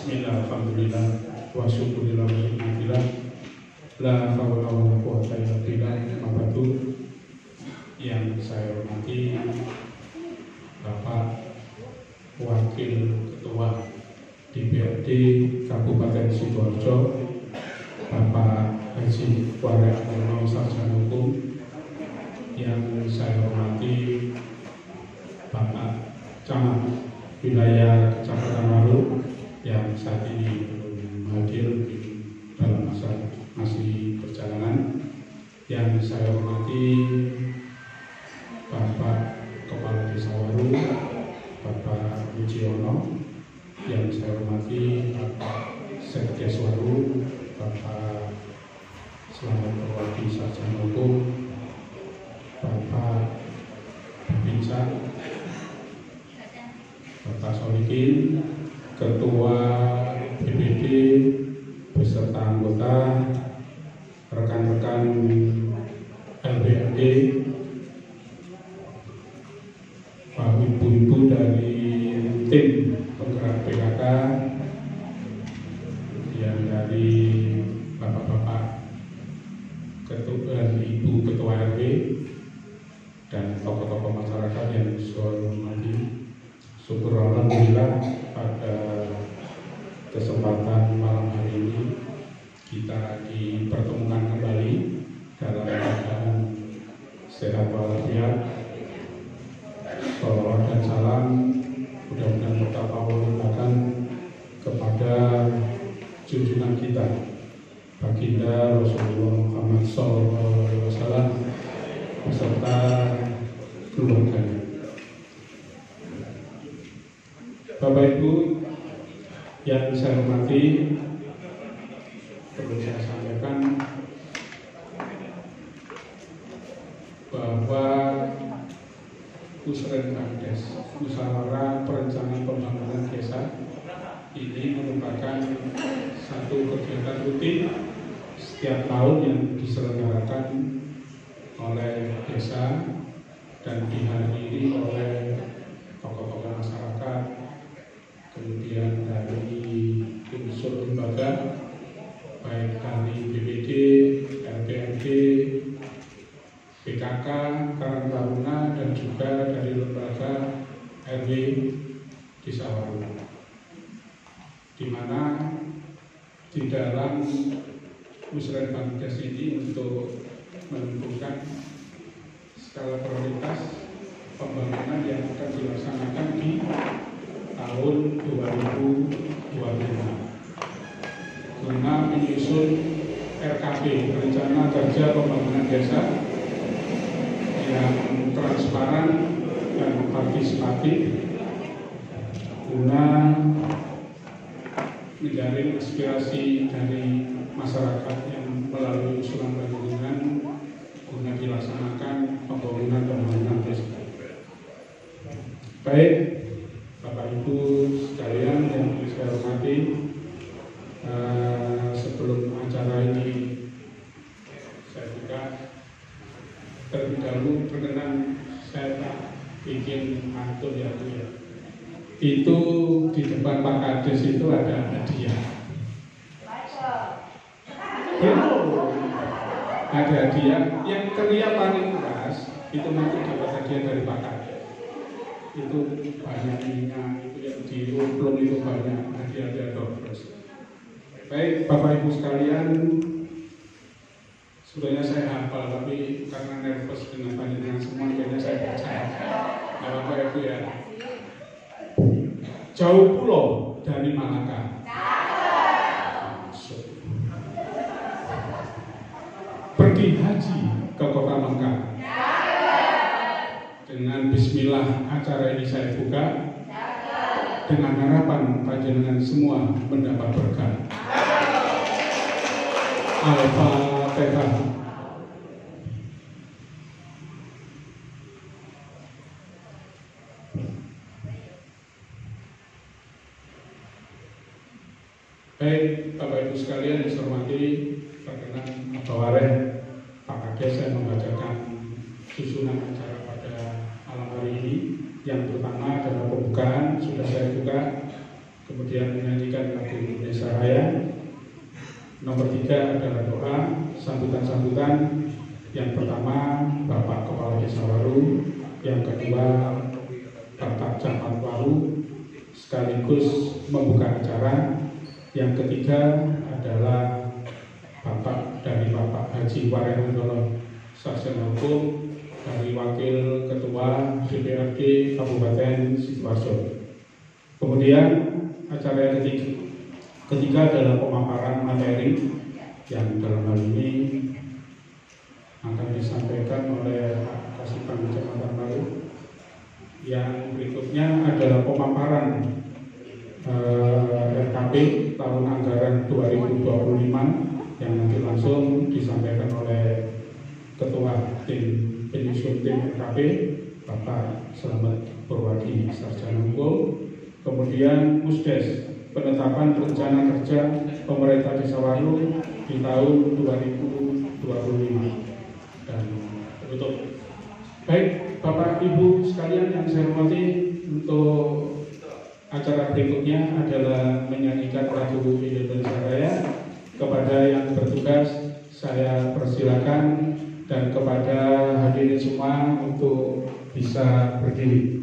Bismillah, alhamdulillah, wa syukurillah, wa ni'matillah, la hawla wa la quwwata illa billah. Mabadu yang saya hormati Bapak Wakil Ketua DPRD Kabupaten Sidoarjo, Bapak Haji Warek Mono Sarjana Hukum. Yang saya hormati Bapak Camat Wilayah Kecamatan Waru yang saat ini belum hadir dalam masa masih perjalanan. Yang saya hormati Bapak Kepala Desa Waru, Bapak Wujiono. Yang saya hormati Bapak Sekdes Waru, Bapak Selamat Purwadi Sarjana Hukum, Bapak Bincang, Bapak Solikin, Ketua BPD beserta anggota, rekan-rekan LBRD, Pak Ibu-ibu dari tim penggerak PKK, yang dari Bapak-bapak Ketua, Ibu Ketua RW, dan tokoh-tokoh masyarakat yang saya hormati. Syukur alhamdulillah pada kesempatan malam hari ini kita dipertemukan kembali dalam keadaan sehat walafiat. Salawat dan salam mudah-mudahan tetap Allah limpahkan kepada junjungan kita Baginda Rasulullah Muhammad SAW beserta keluarganya. Bapak Ibu yang saya hormati, perlu saya sampaikan bahwa Musrenbangdes, Musyawarah Perencanaan Pembangunan Desa, ini merupakan satu kegiatan rutin setiap tahun yang diselenggarakan oleh desa dan dihadiri oleh tokoh-tokoh masyarakat, kemudian dari unsur lembaga, baik dari BPD, LPMD, PKK, Karang Taruna, dan juga dari lembaga RW Desa Waru, di mana di dalam Musrenbangdes ini untuk menentukan skala prioritas pembangunan yang akan dilaksanakan di tahun 2025 guna menyusun RKP, Rencana Kerja Pembangunan Desa, yang transparan dan partisipatif guna menjaring aspirasi dari masyarakat yang melalui usulan pembangunan guna dilaksanakan pembangunan desa. Baik, Bapak Ibu sekalian yang saya hormati, sebelum acara ini saya buka, terlebih dahulu perkenan saya tak bikin pantun ya Bu ya. Itu di depan Pak Kades itu ada hadiah. Ada hadiah yang teriak paling keras itu nanti dapat hadiah dari Pak Kades. Itu banyak minyak, itu yang diumplung itu banyak hadiah-hadiah terus. Baik Bapak Ibu sekalian, sebenarnya saya hafal, tapi karena nervous dengan panjenengan semua, kayaknya saya percaya. Bapak Ibu ya. Jauh pulau dari Malaka. Pergi haji ke kota Mekah. Dengan bismillah acara ini saya buka dengan harapan panjenengan semua mendapat berkah. Al-Fatihah. Baik Bapak Ibu sekalian yang saya hormati, perkenan Bapak Wareh, Pak Kades, saya membacakan susunan acara pada malam hari ini. Yang pertama adalah pembukaan, sudah saya buka kemudian menyanyikan lagu Indonesia Raya. Nomor 3 adalah doa sambutan-sambutan. Yang pertama Bapak Kepala Desa Waru, yang kedua Bapak Camat Waru sekaligus membuka acara. Yang ketiga adalah Bapak Haji Waryono Sarjana Hukum dari Wakil Ketua DPRD Kabupaten Sidoarjo. Kemudian acara yang ketiga adalah pemaparan materi yang dalam hal ini akan disampaikan oleh Pak Kasipan Kecamatan Waru. Yang berikutnya adalah pemaparan RKP tahun anggaran 2025 yang nanti langsung disampaikan oleh Ketua Tim Penyusun Tim RKP Bapak Slamet Purwadi Sarjana Hukum. Kemudian Musdes, penetapan rencana kerja pemerintah Desa Waru di tahun 2025. Dan penutup. Baik, Bapak Ibu sekalian yang saya hormati, untuk acara berikutnya adalah menyanyikan lagu Indonesia Raya. Kepada yang bertugas saya persilakan, dan kepada hadirin semua untuk bisa berdiri.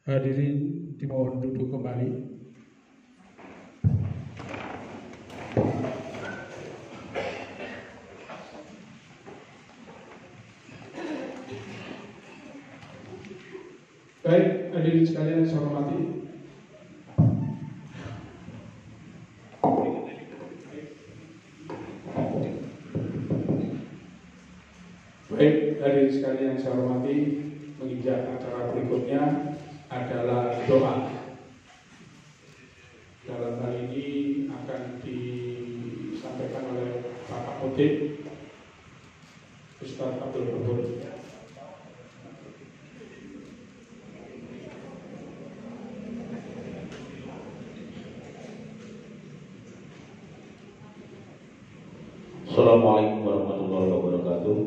Hadirin dimohon duduk kembali. Baik, hadirin sekalian saya hormati. Baik, hadirin sekalian saya hormati, menginjak acara berikutnya adalah doa. Dalam hal ini akan disampaikan oleh Bapak Khotib Ustadz Abdul Ghafur. Assalamualaikum warahmatullahi wabarakatuh.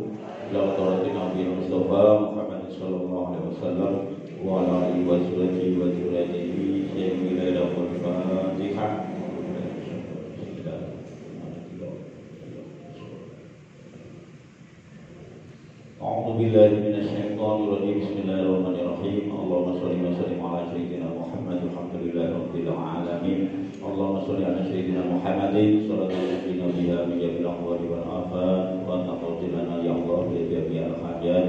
Selamat Nabi Mustafa Muhammad sallallahu alaihi wasallam wa ala alihi wa sahbihi wa dzurriyyatihi sayyidina al-Fatihah. A'udzu billahi minasy syaithanir rajim. Bismillahirrahmanirrahim. Allahumma shalli wa sallim ala sayyidina Muhammad walhamdulillahirabbil alamin. Allahumma shalli ala sayyidina Muhammadin sallallahu alaihi wa sallam min ahwali wal afat wa taqaddilana ya Allah bi jami'il hajat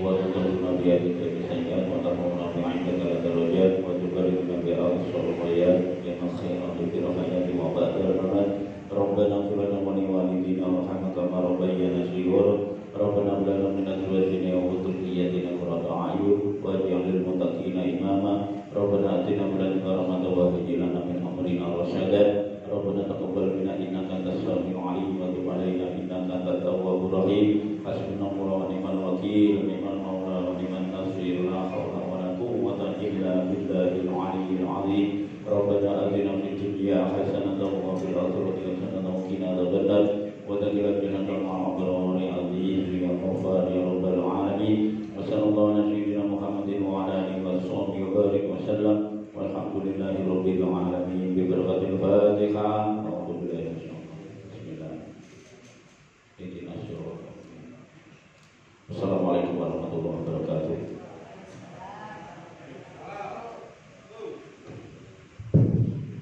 wa tudhirna bi yadika sayyi'at wa tarhamna bi 'indaka darajat wa tubarik bi al-salawat ya khairan fi hayati wa ba'da atina min ladunka rahmatan wa hab lana min amrina rasyada. Rabbana taqabbal minna innaka antas samiul alim wa tub alaina innaka antat tawwabur rahim. Hasbunallahu wa ni'mal wakeel, ni'mal maula wa ni'man nasir, la haula wa la quwwata illa billahil aliyyil azim. Rabbana atina fid dunya hasanatan wa fil akhirati hasanatan wa qina adzabannar. Wa taqabbal minna ma'al abrari azim ya ghafar ya rabbal alamin. Wa sallallahu ala sayyidina Muhammadin wa ala alihi wa sahbihi wa barik wa sallam. Walhamdulillahi rabbil alamin. Bi barakatil Fatihah. A'udzu billahi minasyaitonir rajim. Bismillah. Ihdinas siratal mustaqim. Assalamualaikum warahmatullahi wabarakatuh.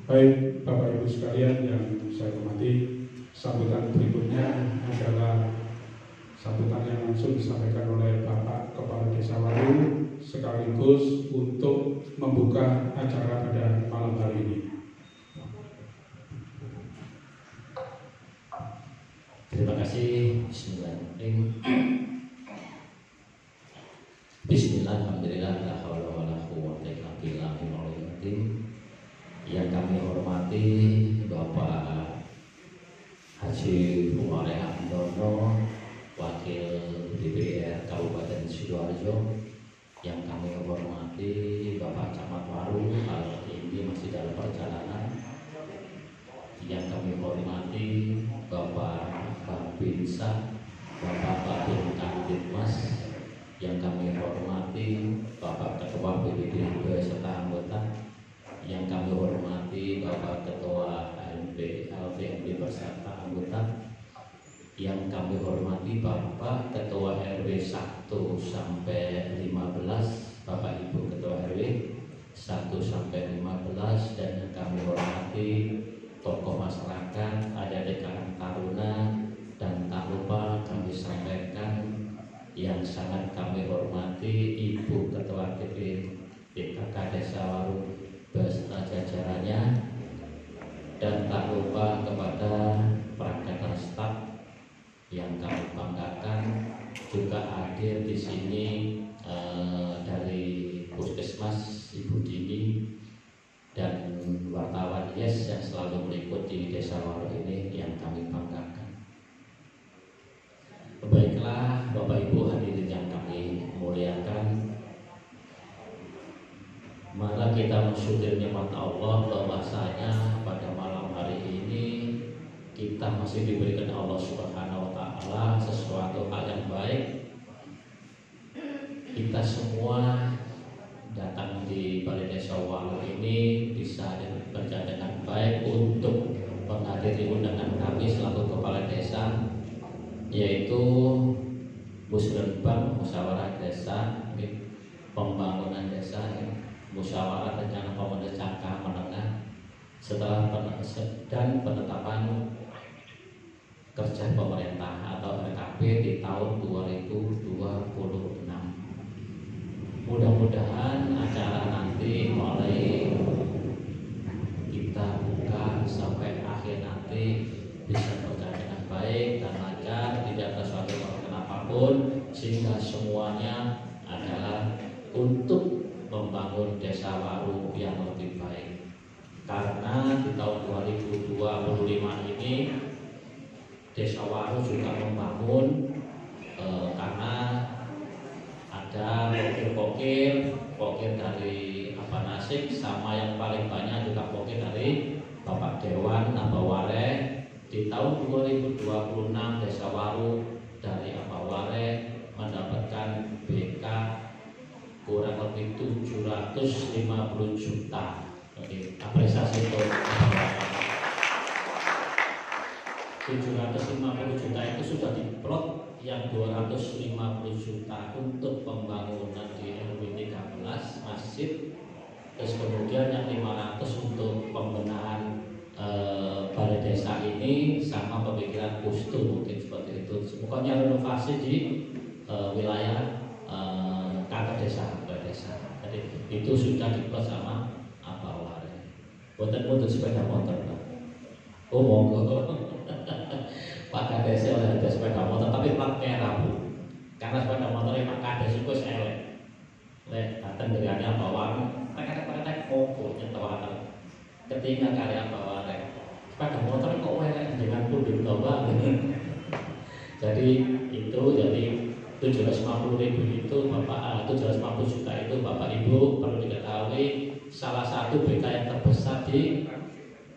Baik Bapak Ibu sekalian yang saya hormati, sambutan berikutnya adalah sambutan yang langsung disampaikan oleh Bapak Kepala Desa Waru sekaligus untuk membuka acara pada malam hari ini. Terima kasih. Bismillahirrahmanirrahim. Bismillah, alhamdulillah, la haula wa la quwwata illa billahil aliyyil azim. Yang kami hormati Bapak Haji Umare Andono, Wakil DPR Kabupaten Sidoarjo. Yang kami hormati Bapak Camat Waru, hal ini masih dalam perjalanan. Yang kami hormati Bapak Babinsa, Bapak Babin Kantipmas. Yang kami hormati Bapak Ketua BPD beserta anggota. Yang kami hormati Bapak Ketua LVMB beserta anggota. Yang kami hormati Bapak Ketua RW 1 sampai 15, Bapak Ibu Ketua RW 1 sampai 15, dan yang kami hormati tokoh masyarakat, adik-adik Karang Taruna, dan tak lupa kami sampaikan yang sangat kami hormati Ibu Ketua DPK Desa Waru beserta jajarannya, dan tak lupa kepada perangkatan staf yang kami banggakan juga hadir di sini dari Puskesmas Ibu Dini dan wartawan Yes yang selalu meliputi Desa Waru ini yang kami banggakan. Baiklah Bapak Ibu hadirin yang kami muliakan, mari kita mensyukuri nikmat Allah bahwasanya pada malam hari ini kita masih diberikan Allah Subhanahu wa Ta'ala sesuatu hal yang baik. Kita semua datang di Balai Desa Waru ini bisa bekerja dengan baik untuk menghadiri undangan kami selaku Kepala Desa, yaitu Musrenbang, Musyawarah Desa, Pembangunan Desa, Musyawarah Rencana Pembangunan Jangka Menengah, setelah dan penetapan kerja pemerintah atau RKP di tahun 2026. Mudah-mudahan acara nanti mulai kita buka sampai akhir nanti bisa berjalan dengan baik dan lancar, tidak ada suatu kerugian apapun, sehingga semuanya adalah untuk membangun Desa Waru yang lebih baik. Karena di tahun 2025 ini Desa Waru juga membangun karena ada pokir dari Nasik, sama yang paling banyak juga pokir dari Bapak Dewan Abaware. Di tahun 2026 Desa Waru dari Abaware mendapatkan BK kurang lebih 750 juta. Oke, apresiasi untuk Abaware. 750 juta itu sudah diplot, yang 250 juta untuk pembangunan di RW 13 masjid, terus kemudian yang 500 untuk pembenahan balai desa ini sama pemikiran pustu, mungkin seperti itu. Pokoknya renovasi di wilayah kantor desa, balai desa. Jadi itu sudah diplot sama Abaware. Boten untuk sepeda motor, Pak. Oh monggo. Pak Kades oleh ada sepeda motor tapi plat merah, Bu. Karena sepeda motornya Pak Kades itu elek. lek datang dengan bawaan tek pokoknya tawaran ketika karya bawaan pada motor kok welek dengan pundut bawah. Jadi itu 750.000 itu Bapak 750 juta itu Bapak Ibu perlu diketahui salah satu BK yang terbesar di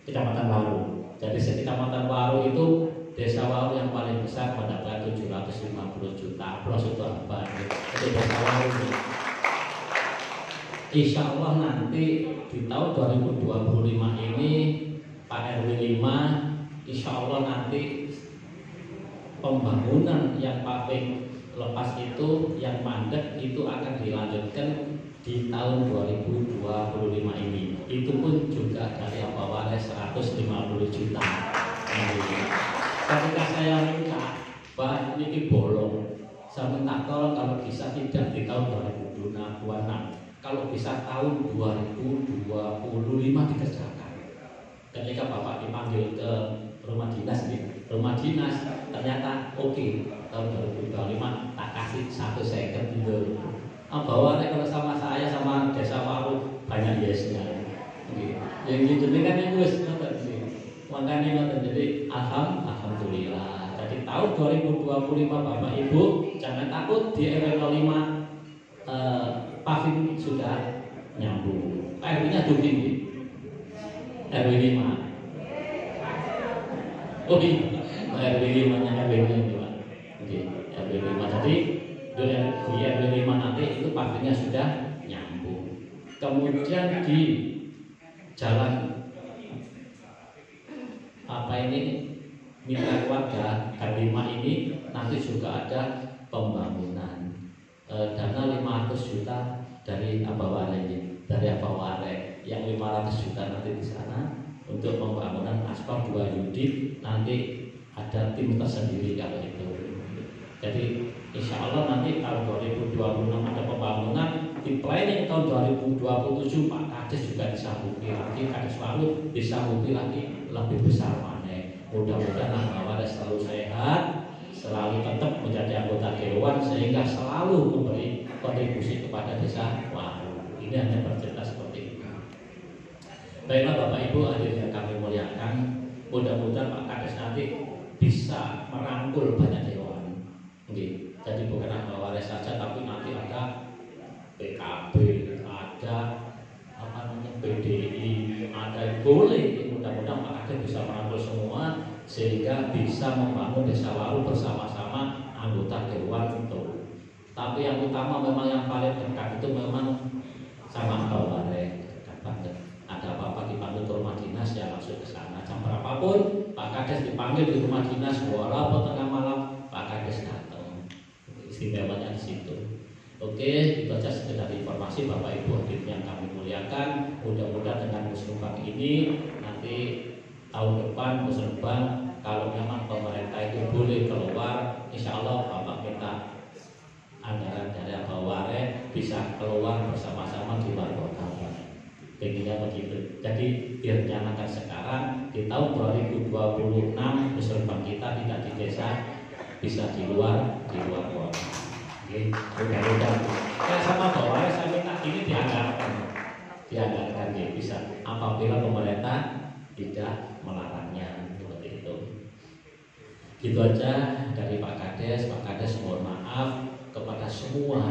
Kecamatan Waru. Jadi Kecamatan Waru itu desa Waru yang paling besar mendapat 750 juta plus itu apa? Itu desa Waru. Insya Allah nanti di tahun 2025 ini Pak RW 5 insya Allah nanti pembangunan yang paving lepas itu yang mandek itu akan dilanjutkan di tahun 2025 ini. Itu pun juga dari awalnya 150 juta. Ketika saya minta Pak ini bolong, saya minta tolong kalau bisa tidak di tahun 2026, kalau bisa tahun 2025 dikerjakan. Ketika Bapak dipanggil ke rumah dinas ternyata oke, tahun 2025 tak kasih 1 second dulu. Bahwa kalau sama saya sama desa Waru banyak yesnya. Yang gitu kan yang gue makanya nonton. Jadi alhamdulillah. Jadi tahun 2025 Bapak Ibu jangan takut di RW 05 paving sudah nyambung. RW-nya tuh tinggi. RW 5. Oh iya, RW 5-nya RW 5. Oke, RW 5. Jadi di RW 5 nanti itu pavingnya sudah nyambung. Kemudian di jalan mitra keluarga K5 ini nanti juga ada pembangunan dana 500 juta dari Abaware ini, dari Abaware yang 500 juta nanti di sana untuk pembangunan aspal 2 unit. Nanti ada tim tersendiri kalau itu. Jadi insya Allah nanti tahun 2026 ada pembangunan. Di planning tahun 2027 Pak Kades juga disanggupi lagi, Kades Waru disanggupi lagi lebih besar mana. Mudah-mudahan Abaware selalu sehat, selalu tetap menjadi anggota dewan sehingga selalu memberi kontribusi kepada desa Waru. Ini hanya bercerita seperti itu. Baiklah Bapak Ibu hadirin yang kami muliakan, mudah-mudahan Pak Kades nanti bisa merangkul banyak dewan. Jadi bukan Abaware saja, tapi nanti ada PKB, ada PDI, ada boleh. Mudah-mudahan Pak Kades bisa merangkul semua sehingga bisa membangun desa Waru bersama-sama anggota dewan itu. Tapi yang utama memang yang paling dekat itu memang sama Abaware, dekat banget. Ada apa-apa dipanggil ke rumah dinas ya langsung ke sana. Jam berapapun Pak Kades dipanggil di rumah dinas, walaupun tengah malam Pak Kades datang. Istimewanya di situ. Oke, itu saja sekedar informasi Bapak Ibu hadirin yang kami muliakan. Mudah-mudahan dengan muslimah ini nanti tahun depan muslimah kalau memang pemerintah itu boleh keluar, insya Allah Bapak minta anggaran dari Abaware bisa keluar bersama-sama di luar kota. Begini begitu. Jadi direncanakan sekarang di tahun 2026 muslimah kita tidak di desa, bisa di luar kota. Mudah-mudahan sama Abaware saya minta ini dianggarkan bisa apabila pemerintah tidak melarangnya seperti itu. Gitu aja dari Pak Kades. Pak Kades mohon maaf kepada semua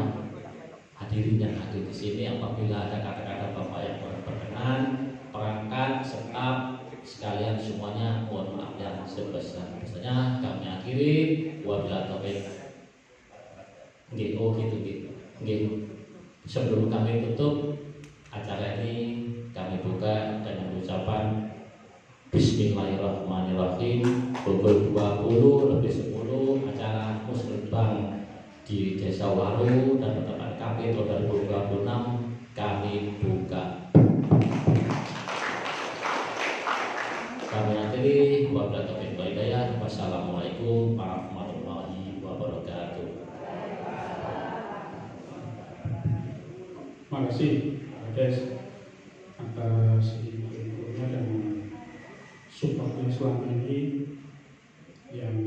hadirin yang hadir di sini apabila ada kata-kata Bapak yang kurang berkenan, perangkat, staf sekalian semuanya mohon maaf yang sebesar-besarnya. Kami akhiri wabillahi taufiq. Gitu. Sebelum kami tutup acara ini, kami buka dengan ucapan Bismillahirrahmanirrahim. Pukul 20:10 acara muslimah di Desa Waru dan Penetapan KP tahun 2026 kami buka. Kami akhiri wabillahi taufiq wal hidayah. Wassalamualaikum warahmatullahi wabarakatuh. Terima kasih Kades atas infonya dan supportnya selama ini yang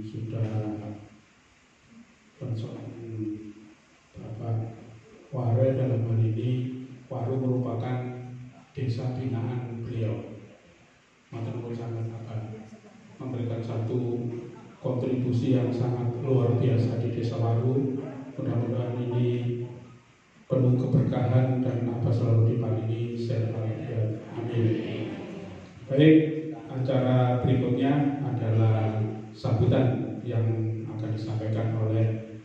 sudah bersoal Bapak Waret satu kontribusi yang sangat luar biasa di Desa Waru. Mudah-mudahan ini penuh keberkahan dan apa selalu diparingi sehat walafiat. Amin. Baik, acara berikutnya adalah sambutan yang akan disampaikan oleh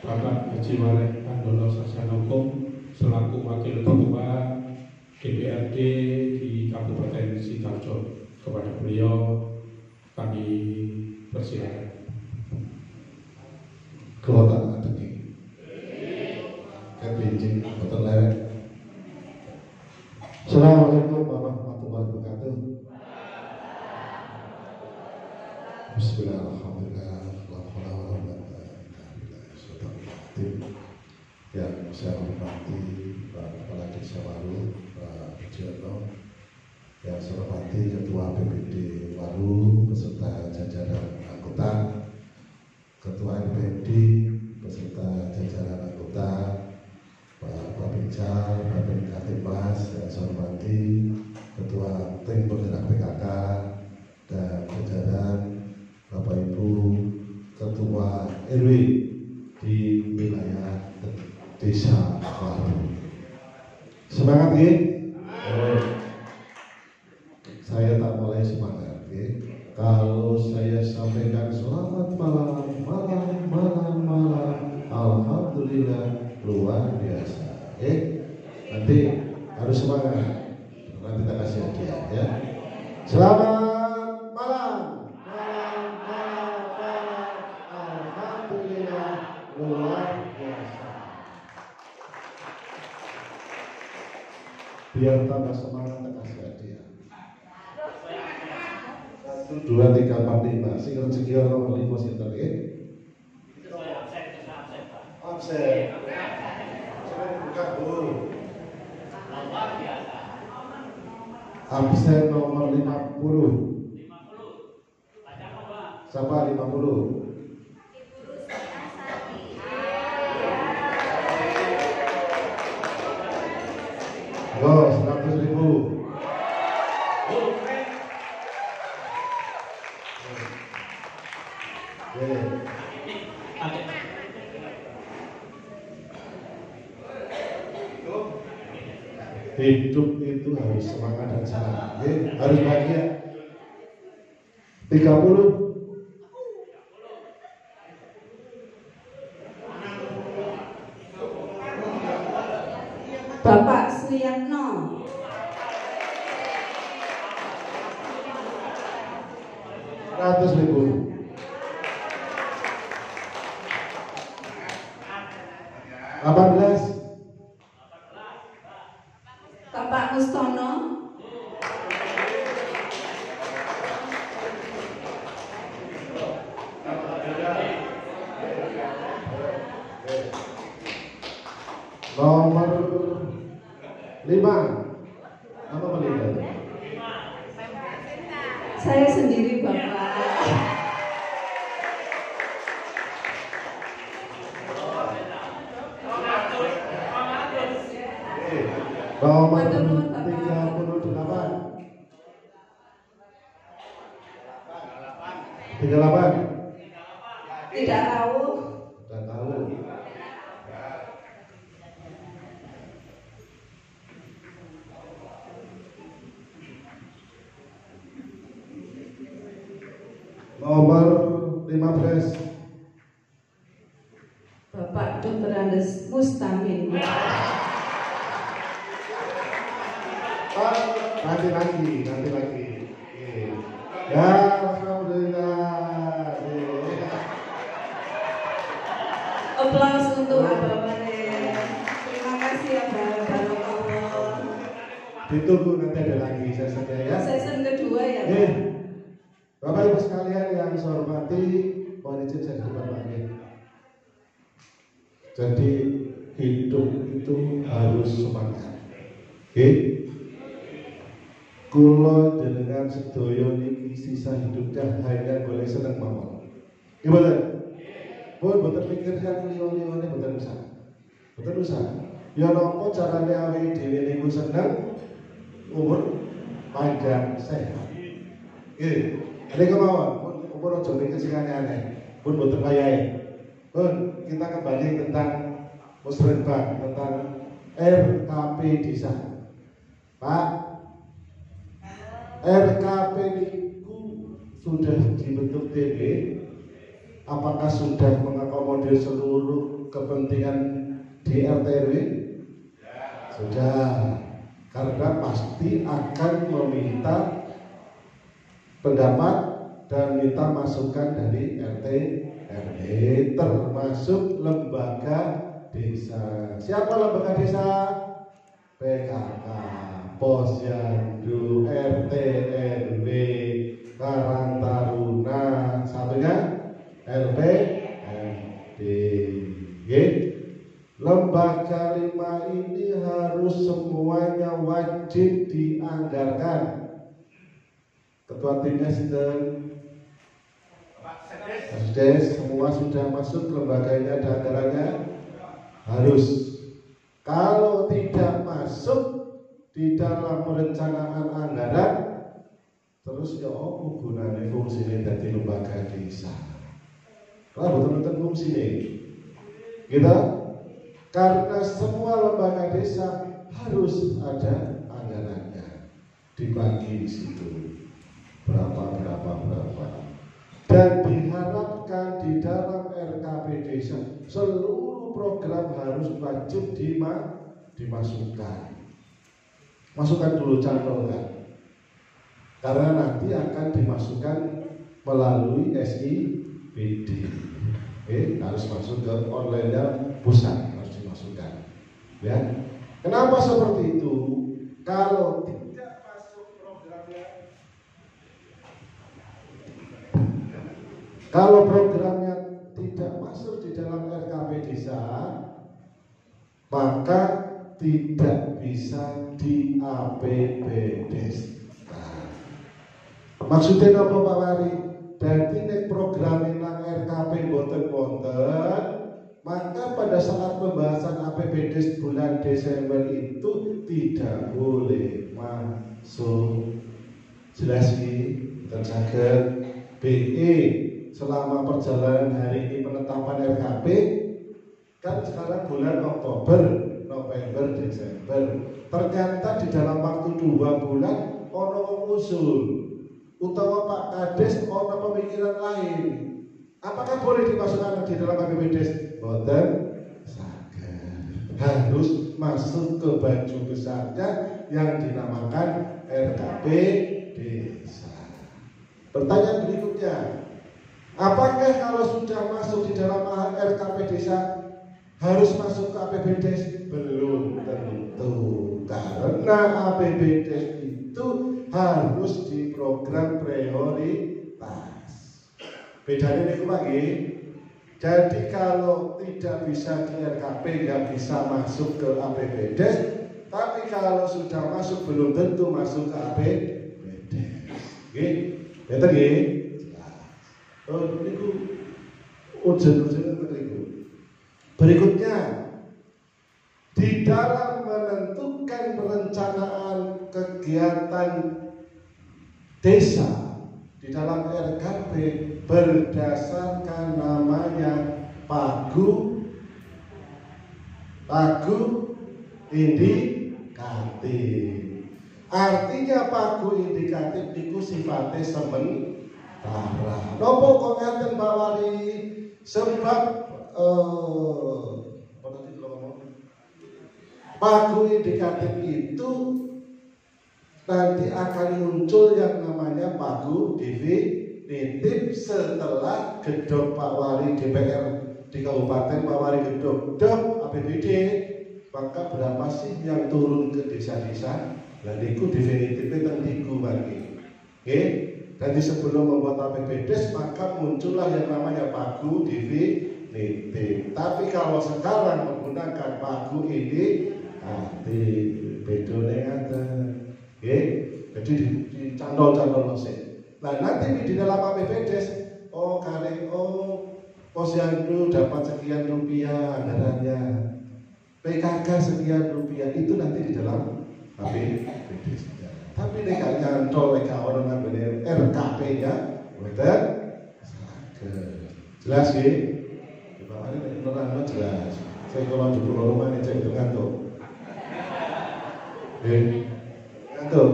Bapak Haji Walek Andono Sasyanoko selaku Wakil Ketua DPRD di Kabupaten Sidoarjo. Kepada beliau kami persilakan. Kalau tak ada nih, kan bincang betul lewat. Assalamualaikum warahmatullahi wabarakatuh. Bismillahirrahmanirrahim. Yang saya hormati Pak Kepala Desa Waru, Pak Jono, yang saya hormati Ketua BPD Waru beserta jajaran anggota, Ketua LPD beserta jajaran anggota, Pak Babinca, Pak Kapolres, yang saya hormati Ketua Tim Penggerak PKK dan jajaran Bapak Ibu Ketua RW di wilayah Desa Waru. Semangat ya. Saya tak mulai semangat ya. Kalau saya sampaikan selamat malam, alhamdulillah luar biasa. Nanti harus semangat. Nanti kita kasih hadiah ya. Selamat malam, alhamdulillah luar biasa. Biar tambah semangat kita kasih hadiah. 1, 2, 3, 4, 5. Sing rezeki orang 5 sinten nggih? Absen. Buka Bu. Absen nomor 50. Siapa 50? Oh, 100.000. Hidup itu harus semangat dan senang, harus bahagia. 30. Bapak Suyatno. Rp100.000. Bapak Mustono. Nomor 5. Apa beliau? Saya sendiri Bapak. Nomor 38. 38. Tidak tahu. Tidak tahu. Nomor 15. Bapak Dr. Andes Mustamin. Nanti lagi. Ya, alhamdulillah. Aplaus untuk Abah Mane. Terima kasih Abah Barokallah. Ditunggu nanti ada lagi sesinya ya. Season kedua ya Pak. Bapak Ibu sekalian yang saya hormati, mohon izin saya di depan lagi. Jadi hidup itu harus semangat. Kula jenengan sedaya niki sisa hidupnya hanya boleh seneng mawon. Gimana? Boten mikir kan liyo-liyone boten usah. Boten usah. Ya napa carane awake dhewe niku seneng, umur panjang sehat. Ada kemauan, pun ojo mikir sing aneh-aneh, pun boten wayahe. Pun kita kembali tentang musrenbang, tentang RKP desa. Pak, RKP itu sudah dibentuk TB. Apakah sudah mengakomodir seluruh kepentingan di RT/RW? Sudah, karena pasti akan meminta pendapat dan minta masukan dari RT/RW, termasuk lembaga desa. Siapa lembaga desa? PKK, Posyandu, RT/RW, Karang Taruna, satunya LPMD. Lembaga 5 ini harus semuanya wajib dianggarkan. Ketua timnya sinten? Sekdes, semua sudah masuk lembaganya, ada anggarannya? Harus. Kalau tidak masuk di dalam perencanaan anggaran, terus ya apa gunanya fungsinya dari lembaga desa? Kalau betul-betul fungsinya kita, karena semua lembaga desa harus ada anggarannya, dibagi di situ berapa, dan diharapkan di dalam RKP desa seluruh program harus wajib dimasukkan. Masukkan dulu, cantelkan, karena nanti akan dimasukkan melalui SIPD. Harus masuk ke online pusat, harus dimasukkan. Ya, kenapa seperti itu? Kalau tidak masuk programnya, kalau programnya tidak masuk di dalam RKP desa, maka tidak bisa di APBDes. Maksudnya apa Pak Wari? Berarti nek program nang RKP boten-boten, maka pada saat pembahasan APBDes bulan Desember itu tidak boleh masuk. Jelas ini tercatat. BE selama perjalanan hari ini penetapan RKP kan sekarang bulan Oktober, November, Desember. Ternyata di dalam waktu 2 bulan ono usul utawa Pak Kades ono pemikiran lain. Apakah boleh dimasukkan di dalam APBDes? Boten saged. Harus masuk ke baju besarnya yang dinamakan RKP desa. Pertanyaan berikutnya, apakah kalau sudah masuk di dalam RKP desa harus masuk ke APBDes? Belum tentu, karena APBDes itu harus di program prioritas. Bedanya ini Pak nggih. Jadi kalau tidak bisa di RKP nggak bisa masuk ke APBDes, tapi kalau sudah masuk belum tentu masuk ke APBDes. Nggih. Betul nggih? Oh, niku ujian-ujian niku. Berikutnya, di dalam menentukan perencanaan kegiatan desa di dalam RKP berdasarkan namanya pagu indikatif. Artinya pagu indikatif itu sifatnya sementara. Nopo kok ngaten Pak Wali? Sebab pagu indikatif itu nanti akan muncul yang namanya pagu definitif setelah gedung Pak Wali DPR di Kabupaten Pak Wali gedung APBD, maka berapa sih yang turun ke desa-desa? Dan itu definitifnya tentu bagi. Oke, jadi sebelum membuat APBDes maka muncullah yang namanya pagu definitif. Tapi kalau sekarang menggunakan pagu ini, bedone ngaten. Oke, jadi dicantol-cantol sih. Nah nanti di dalam APBDes, Posyandu dapat sekian rupiah anggarannya, PKK sekian rupiah, itu nanti di dalam APBDes. Tapi nek nyantol nek orang ngambil RKP Betul? Jelas nggih? Dipamane nek nerangno jelas. Saya kalau di pulau rumah ini cek ngantuk. Ngantuk.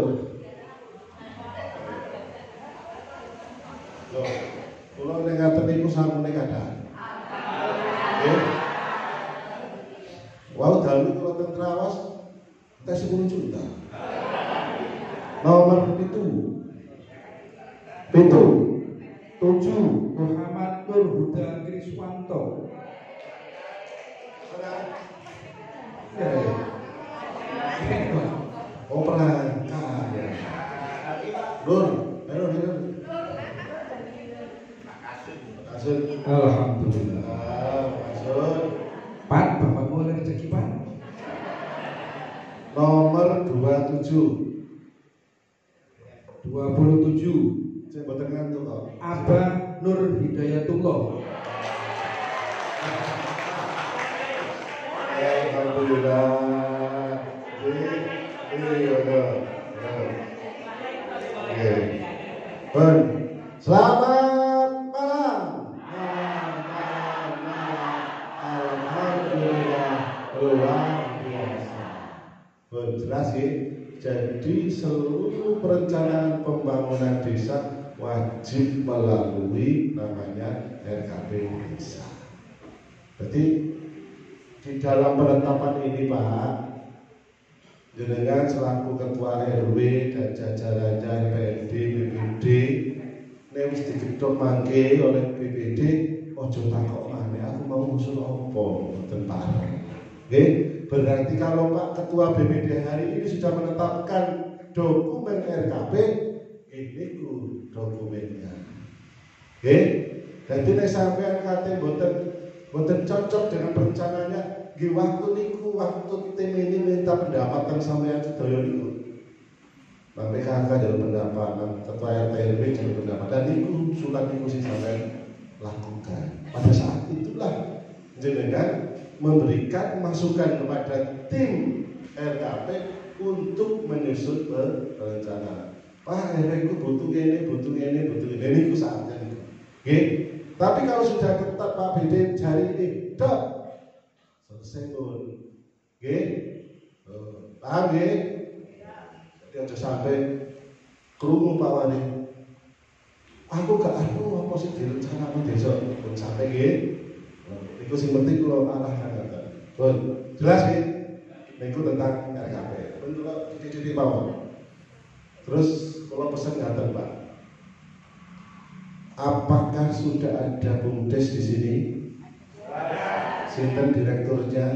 Loh, pulau ning ngaten niku samune kathah. Nggih. Wau dalu kalau teng Trawas tes 10 juta. Nomor 7 Muhammad Nur Huda Kriswanto. Oh perangkat ya. Nur, halo. Makasih. Alhamdulillah. Maksud Pak, Bapak boleh rezeki Pak? nomor 27. Saya boten ngantuk kok. Abah Nur Hidayatullah. Alhamdulillah. Selamat malam. Alhamdulillah luar biasa. Jelas ya. Jadi seluruh perencanaan pembangunan desa wajib melalui namanya RKP desa. Berarti di dalam penetapan ini Pak, jenengan selaku ketua RW dan jajarannya PRD, BPD, nek wis digedhok mangke oleh BPD, ojo takok maneh aku mau usul apa mboten pareng. Nggih, berarti kalau Pak Ketua BPD hari ini sudah menetapkan dokumen RKP, ini ku dokumennya. Nggih, dadi nek sampean kate boten cocok dengan perencanaannya, nggih waktu tim ini minta pendapatan sampean sedaya niku. Bang PKK jalur pendapatan, Ketua RT RW jalur pendapatan, dan niku surat niku sing sampean lakukan. Pada saat itulah jenengan memberikan masukan kepada tim RKP untuk menyusun perencanaan. Pak, RW ku butuh ini. Ini ku saatnya niku. Nggih. Tapi kalau sudah ketat Pak BD jari ini, dok, selesai pun. Oke? Paham ya? Jadi aja sampai kerungu Pak Wali. Aku gak anu apa sih direncanakan besok pun sampai ya. Itu sing penting kalau arah kata. Pun jelas ya? Itu tentang RKP. Pun kalau titik-titik bawah. Terus kalau pesan ngaten Pak. Apakah sudah ada BUMDes di sini? Sinten direkturnya?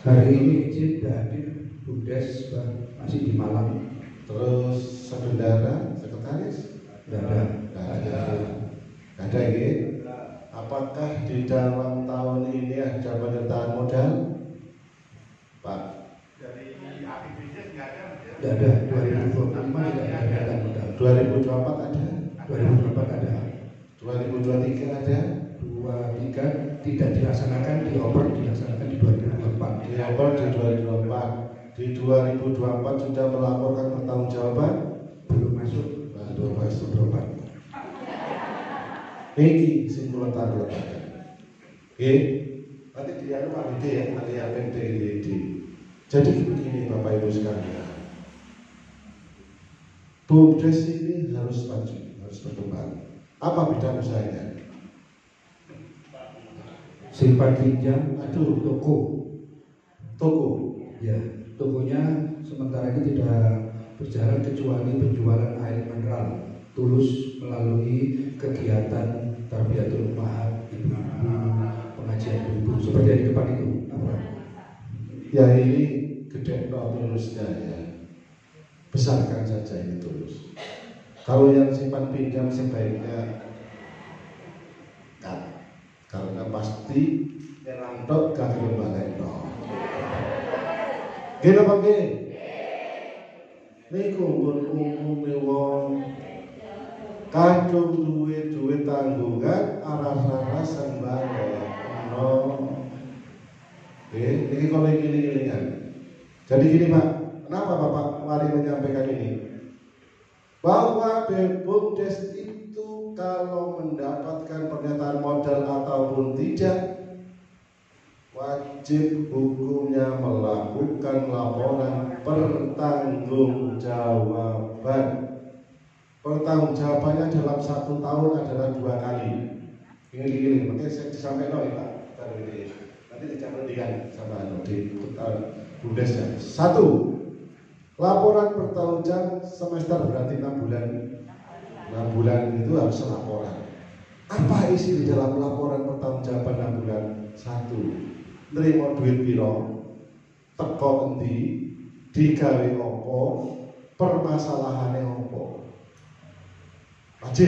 Hari ini izin tidak hadir BUMDes masih di Malang. Terus saudara sekretaris? Tidak ada. Ada ya? Apakah di dalam tahun ini ada penyertaan modal? Pak? Dari APBD nggak ada. Tidak ada. 2025 tidak ada penyertaan modal. 2024 ada? 2024 ada. 2023 ada? 23 tidak dilaksanakan, dioper dilaksanakan di 2024. Dioper di 2024. Di 2024 sudah melaporkan pertanggungjawaban? Belum masuk. Belum masuk berobat. Ini simpulan letakkan. Oke, nanti dia Pak BD ya, nanti APD ini. Jadi begini Bapak Ibu sekalian. BUMDes ini harus maju, harus berkembang. Apa bidang usahanya? Simpan pinjam, toko. Ya, tokonya sementara ini tidak berjalan kecuali penjualan air mineral Tulus melalui kegiatan Tarbiyatul Ummahat, ibu-ibu, pengajian ibu seperti yang di depan itu. Apa? Ya ini gede Tulusnya ya. Besarkan saja ini Tulus. Kalau yang simpan pinjam sebaiknya kan, karena pasti ngerantok gak balik dong. Gini apa gini? Ini umum wong kadung duit tanggungan arah-arah sembako. No. Ini kalau gini-gini kan. Jadi gini Pak, kenapa Bapak Wali menyampaikan ini? bahwa BUMDes itu kalau mendapatkan pernyataan modal ataupun tidak, wajib hukumnya melakukan laporan pertanggungjawaban. Pertanggungjawabannya dalam 1 tahun adalah 2 kali. Ini makanya saya disampaikan Pak. Nanti tidak pendidikan sama di BUMDes ya. 1. Laporan pertahunjang semester berarti 6 bulan. 6 bulan itu harus laporan. Apa isi di dalam laporan pertanggungjawaban 6 bulan? 1. Terima duit piro, teko endi, digawe opo, permasalahane opo. Wajib.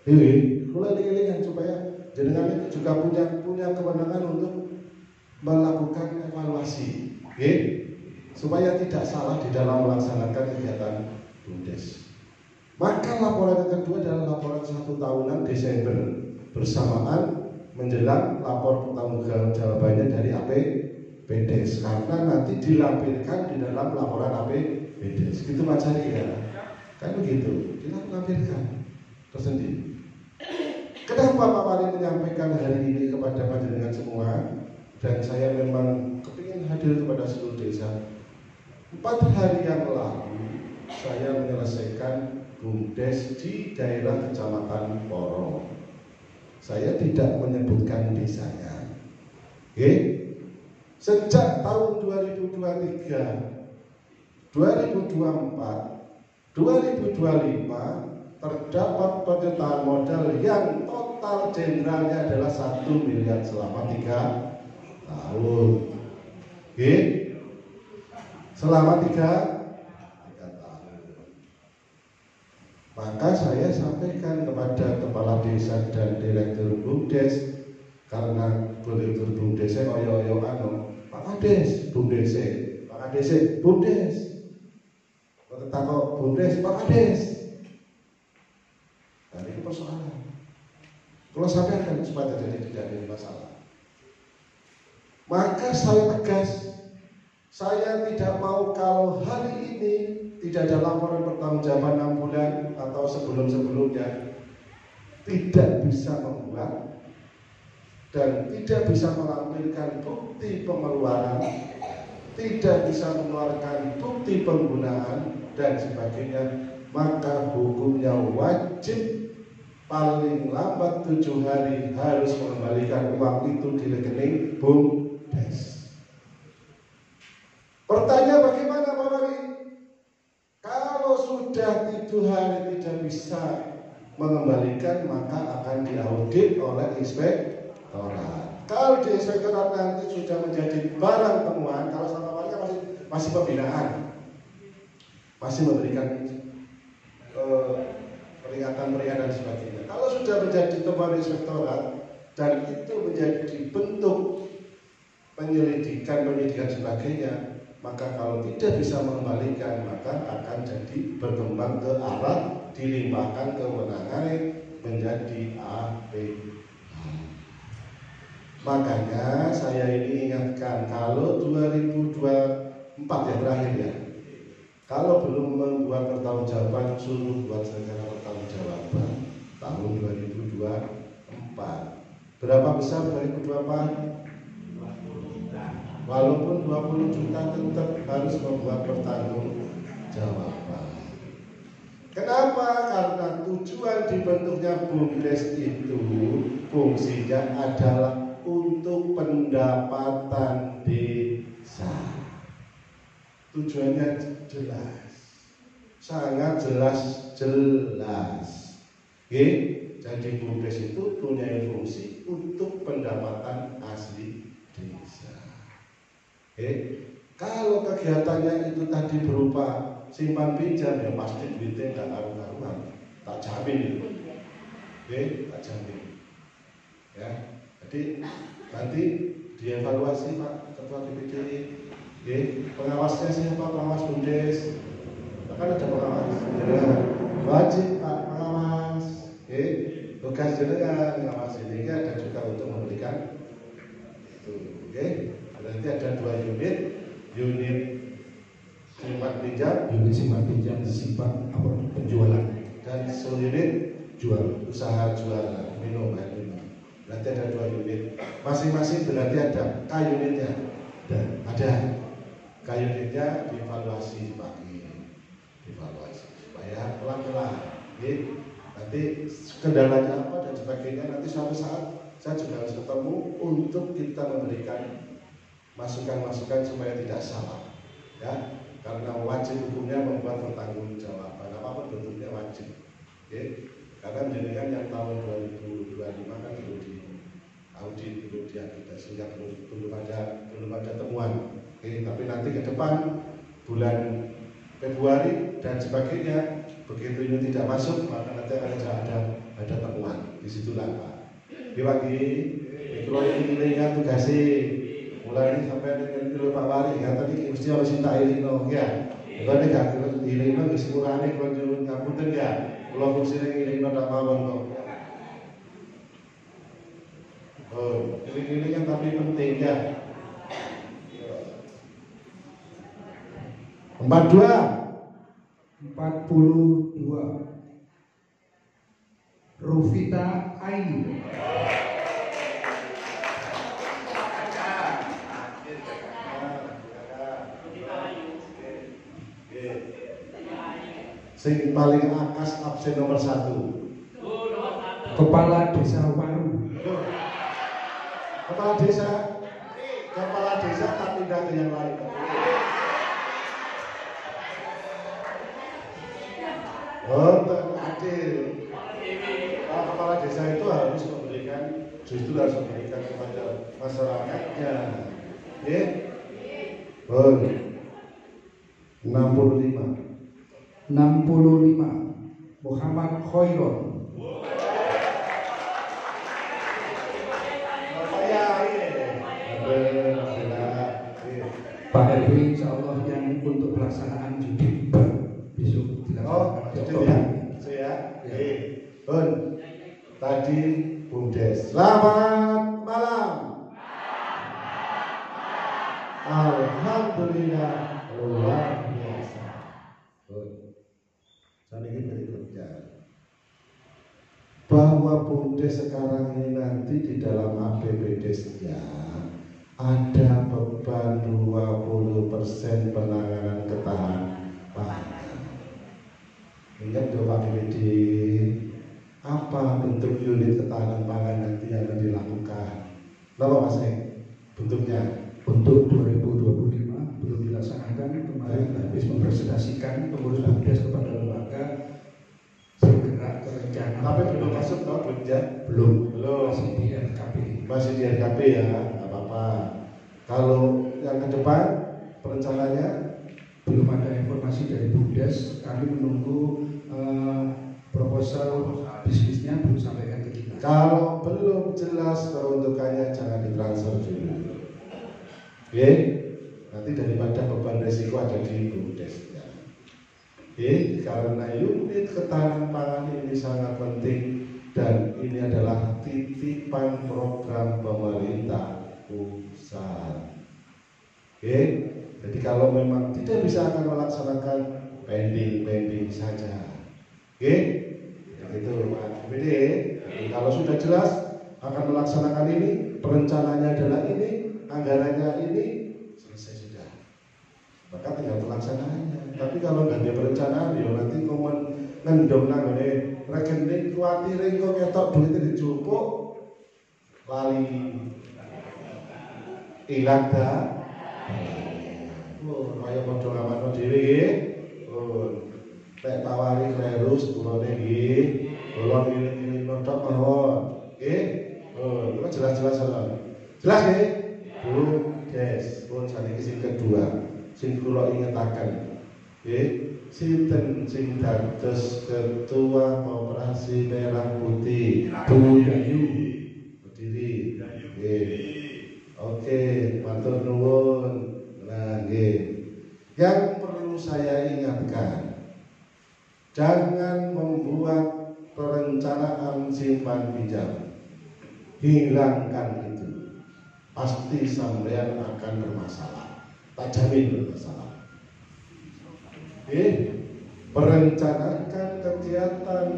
Ini mulai dielingan supaya jenengan juga punya kewenangan untuk melakukan evaluasi. Oke? Supaya tidak salah di dalam melaksanakan kegiatan BUMDes. Maka laporan yang kedua adalah laporan 1 tahunan Desember bersamaan menjelang lapor pertanggungjawabannya dari APBDes, karena nanti dilampirkan di dalam laporan APBDes. Gitu Pak Cari ya, kan begitu, dilampirkan tersendiri. Kenapa Pak Wali menyampaikan hari ini kepada panjenengan semua, dan saya memang kepingin hadir kepada seluruh desa. 4 hari yang lalu saya menyelesaikan BUMDes di daerah Kecamatan Porong. Saya tidak menyebutkan desanya. Oke? Sejak tahun 2023, 2024, 2025 terdapat penyertaan modal yang total generalnya adalah 1 miliar selama 3 tahun. Oke? Selama 3 tahun. Maka saya sampaikan kepada kepala desa dan direktur BUMDes, karena direktur BUMDes oyo-oyoan, Pak Kades BUMDes, Pak Kades BUMDes, tetangga BUMDes Pak Kades. Nah, ini persoalan. Kalau sampaikan supaya tidak ada masalah. Maka saya tegas, saya tidak mau kalau hari ini tidak ada laporan pertanggungjawaban 6 bulan atau sebelum-sebelumnya tidak bisa membuat dan tidak bisa melampirkan bukti pengeluaran, tidak bisa mengeluarkan bukti penggunaan dan sebagainya, maka hukumnya wajib paling lambat 7 hari harus mengembalikan uang itu di rekening BUMDes. Pertanyaan bagaimana Pak Wali? Kalau sudah 7 hari tidak bisa mengembalikan, maka akan diaudit oleh inspektorat. Kalau di inspektorat nanti sudah menjadi barang temuan, kalau sama warga masih pembinaan, masih memberikan peringatan dan sebagainya. Kalau sudah menjadi temuan inspektorat dan itu menjadi bentuk penyidikan sebagainya, maka kalau tidak bisa mengembalikan, maka akan jadi berkembang ke arah dilimpahkan kewenangan menjadi APH. Makanya saya ini ingatkan, kalau 2024 ya terakhir ya, kalau belum membuat pertanggungjawaban, suruh buat secara pertanggungjawaban tahun 2024. Berapa besar 2024? Walaupun 20 juta tetap harus membuat pertanggungjawaban. Kenapa? Karena tujuan dibentuknya BUMDes itu fungsinya adalah untuk pendapatan desa. Tujuannya jelas, sangat jelas. Oke? Jadi BUMDes itu punya fungsi untuk pendapatan asli desa. Kalau kegiatannya itu tadi berupa simpan pinjam, ya pasti duitnya nggak karu-karuan, tak jamin itu. Tak jamin. Ya, jadi nanti dievaluasi Pak Ketua DPD. Pengawasnya siapa? Pengawas BUMDes. Kan ada pengawas. Wajib Pak pengawas. Tugas jenengan mengawasi ini ada juga untuk memberikan itu. Berarti ada 2 unit simpan pinjam, simpan usaha jual minum air minum. Berarti ada 2 unit. Masing-masing berarti ada K unitnya. Dan ada K unitnya dievaluasi pagi, dievaluasi supaya pelan-pelan. Nanti kendalanya apa dan sebagainya nanti suatu saat saya juga harus ketemu untuk kita memberikan masukan-masukan supaya tidak salah, ya. Karena wajib hukumnya membuat pertanggungjawaban apapun bentuknya wajib. Karena menjadikan yang tahun 2025 kan belum di audit, belum diaudit sehingga belum ada temuan. Tapi nanti ke depan bulan Februari dan sebagainya, begitu ini tidak masuk maka nanti akan ada temuan. Disitulah Pak. Bagi kalau ini ingat tugasnya mulai sampai dengan Pak Wari ya tadi mesti harus cinta ilino ya. Kalau tidak ilino kesimpulannya kalau nyuruh ngapunten ya. Kalau fungsi ilino tak mawon kok. Ini yang tapi penting ya. 42 Rufita Aini. Sing paling akas absen nomor 1. Kepala Desa Waru. Kepala desa tak pindah ke yang lain. Adil. Kepala desa itu harus memberikan, justru harus memberikan kepada masyarakatnya. 65 Muhammad Khairul. Pak RW insya Allah yang untuk pelaksanaan judi besok dilaksanakan. Tadi Bumdes. Selamat malam. Alhamdulillah luar biasa. Saya ingin berikutnya bahwa Bumdes sekarang ini nanti di dalam APBDes-nya ada beban 20% penanganan ketahanan pangan. Ingat dong Pak BPD, apa bentuk unit ketahanan pangan nanti yang akan dilakukan? Kenapa Mas bentuknya? Untuk 2025 belum dilaksanakan, kemarin habis mempresentasikan pengurus Bumdes kepada lembaga segera terencana. Tapi belum masuk toh belum? Belum. Masih di RKP. Masih di RKP ya, nggak apa-apa. Kalau yang ke depan perencanaannya belum ada informasi dari Bumdes. Kami menunggu proposal bisnisnya belum sampaikan ke kita. Kalau belum jelas peruntukannya jangan ditransfer dulu. Nanti daripada beban resiko ada di Bumdes. Karena unit ketahanan pangan ini sangat penting dan ini adalah titipan program pemerintah pusat. Jadi kalau memang tidak bisa akan melaksanakan pending saja. Itu Pak BPD. Kalau sudah jelas akan melaksanakan ini, perencanaannya adalah ini, anggarannya ini, selesai sudah. Maka tinggal pelaksanaannya. Tapi kalau nggak ada perencanaan, ya nanti komen ngendom nanggone rekening kuatire kok ketok duitnya dicupuk lali ilang dah. Kaya padha ngamanno dhewe nggih. Nek tawari kleru sepurone nggih. Kula ngiling-ngiling notok mawon. Nggih. Itu jelas-jelas ana. Jelas nggih? Bu, Des, pun saniki sing kedua sing kula ingetaken. Nggih, sinten sing dados ketua Koperasi Merah Putih? Bu Dayu. Berdiri. Nggih. Oke, matur nuwun. Nah, nggih. Yang perlu saya ingatkan, jangan membuat perencanaan simpan pinjam. Hilangkan itu. Pasti sampean akan bermasalah. Tak jamin bermasalah. Perencanakan kegiatan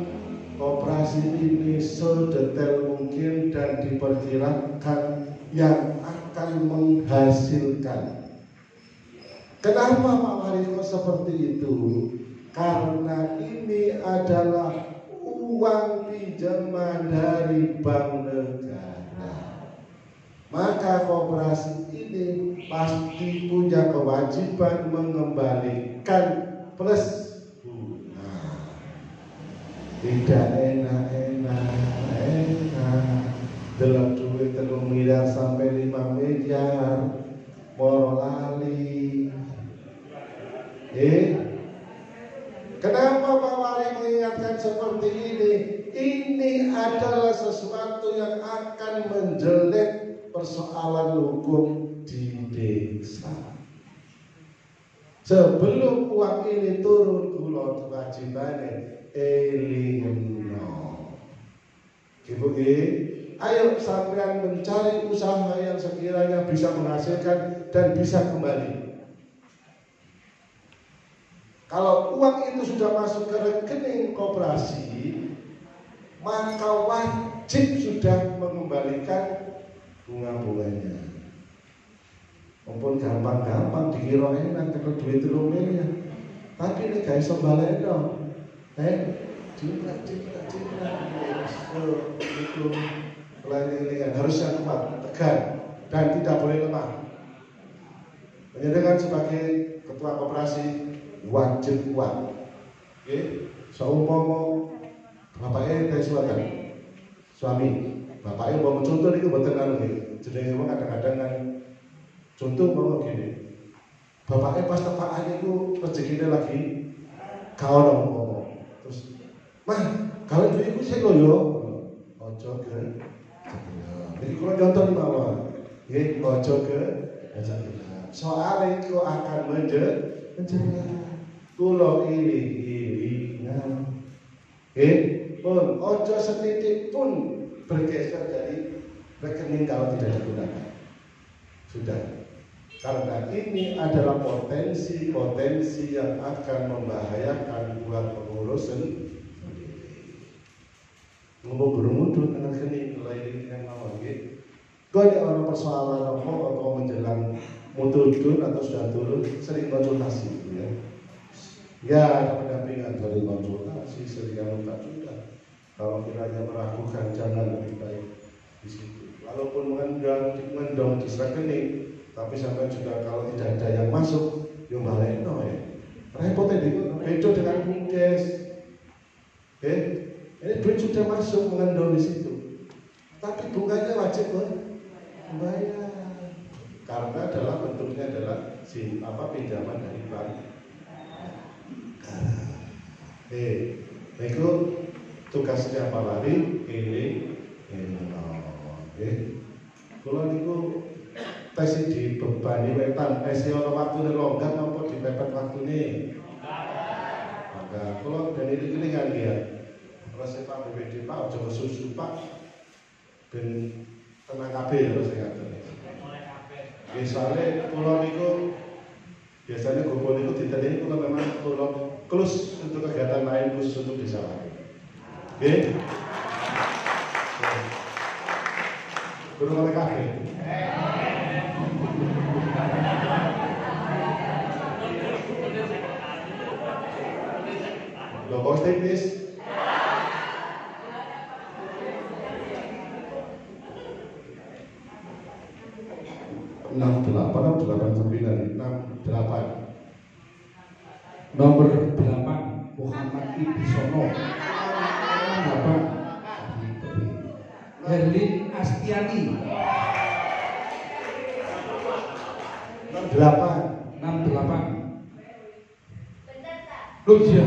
operasi ini sedetail mungkin dan diperkirakan yang akan menghasilkan. Kenapa Pak Wariko seperti itu? Karena ini adalah uang pinjaman dari bank negara. Maka koperasi ini pasti punya kewajiban mengembalikan plus bunga. Tidak enak. Dalam duit 3 miliar sampai 5 miliar moro lali. Kenapa Pak Wali mengingatkan seperti ini? Ini adalah sesuatu yang akan menjelek persoalan hukum di desa. Sebelum uang ini turun, kula wajibane elingno. Ibu ayo sampean mencari usaha yang sekiranya bisa menghasilkan dan bisa kembali. Kalau uang itu sudah masuk ke rekening koperasi, maka wajib sudah mengembalikan bunga-bunganya. Mumpun gampang-gampang dikira enak kalau duit 3 miliar. Tapi ini gak iso baleno. Ciprat. Itu pelayanan harusnya kuat, tegar dan tidak boleh lemah. Menjadikan sebagai ketua koperasi wajib kuat. Seumpama bapaknya dari suatan suami, bapaknya mau contoh itu betul kan? Jadi memang kadang-kadang kan contoh mau gini, bapaknya pas tepakannya itu rezekinya lagi kau ngomong, terus, mah kalau duit itu saya loyo, ojo ke, jadi kalau contoh di bawah, ojo ke, soalnya itu akan menjelaskan. Kulo iling-ilingan, pun ojo setitik pun bergeser dari rekening kalau tidak digunakan. Sudah, karena ini adalah potensi yang akan membahayakan buat pengurus sendiri. Ngomong berumudut dengan rekening lain yang mau gitu. Kau ada orang persoalan apa atau menjelang mutudun atau sudah turun sering konsultasi, ya. Ya, ada pendampingan dari konsultasi, sering minta juga. Kalau kiranya meragukan, jangan, lebih baik di situ. Walaupun mendong di rekening, tapi sampai juga kalau tidak ada yang masuk, yang baleno ya. Repotnya beda dengan bungkes. Ini duit sudah masuk mengendong di situ, tapi bunganya wajib membayar. Karena adalah bentuknya adalah pinjaman dari bank. Itu tugasnya Pak Wali ini. Kalau niku tes dibebani wetan, tes ono waktu longgar apa dipepet waktune. Maka kalau dan ini kan dia. Terus Pak BPD Pak ojo susu Pak ben tenang kabeh terus ngaten. Misalnya pulau niku biasanya kumpul niku ditendeni kalau memang pulau khusus untuk kegiatan lain, khusus untuk desa lain. Oke? Kurang oleh kafe. Logo teknis. Nomor 8 Muhammad Ibisono. 8 Herlin Astiani. 68. Lucia.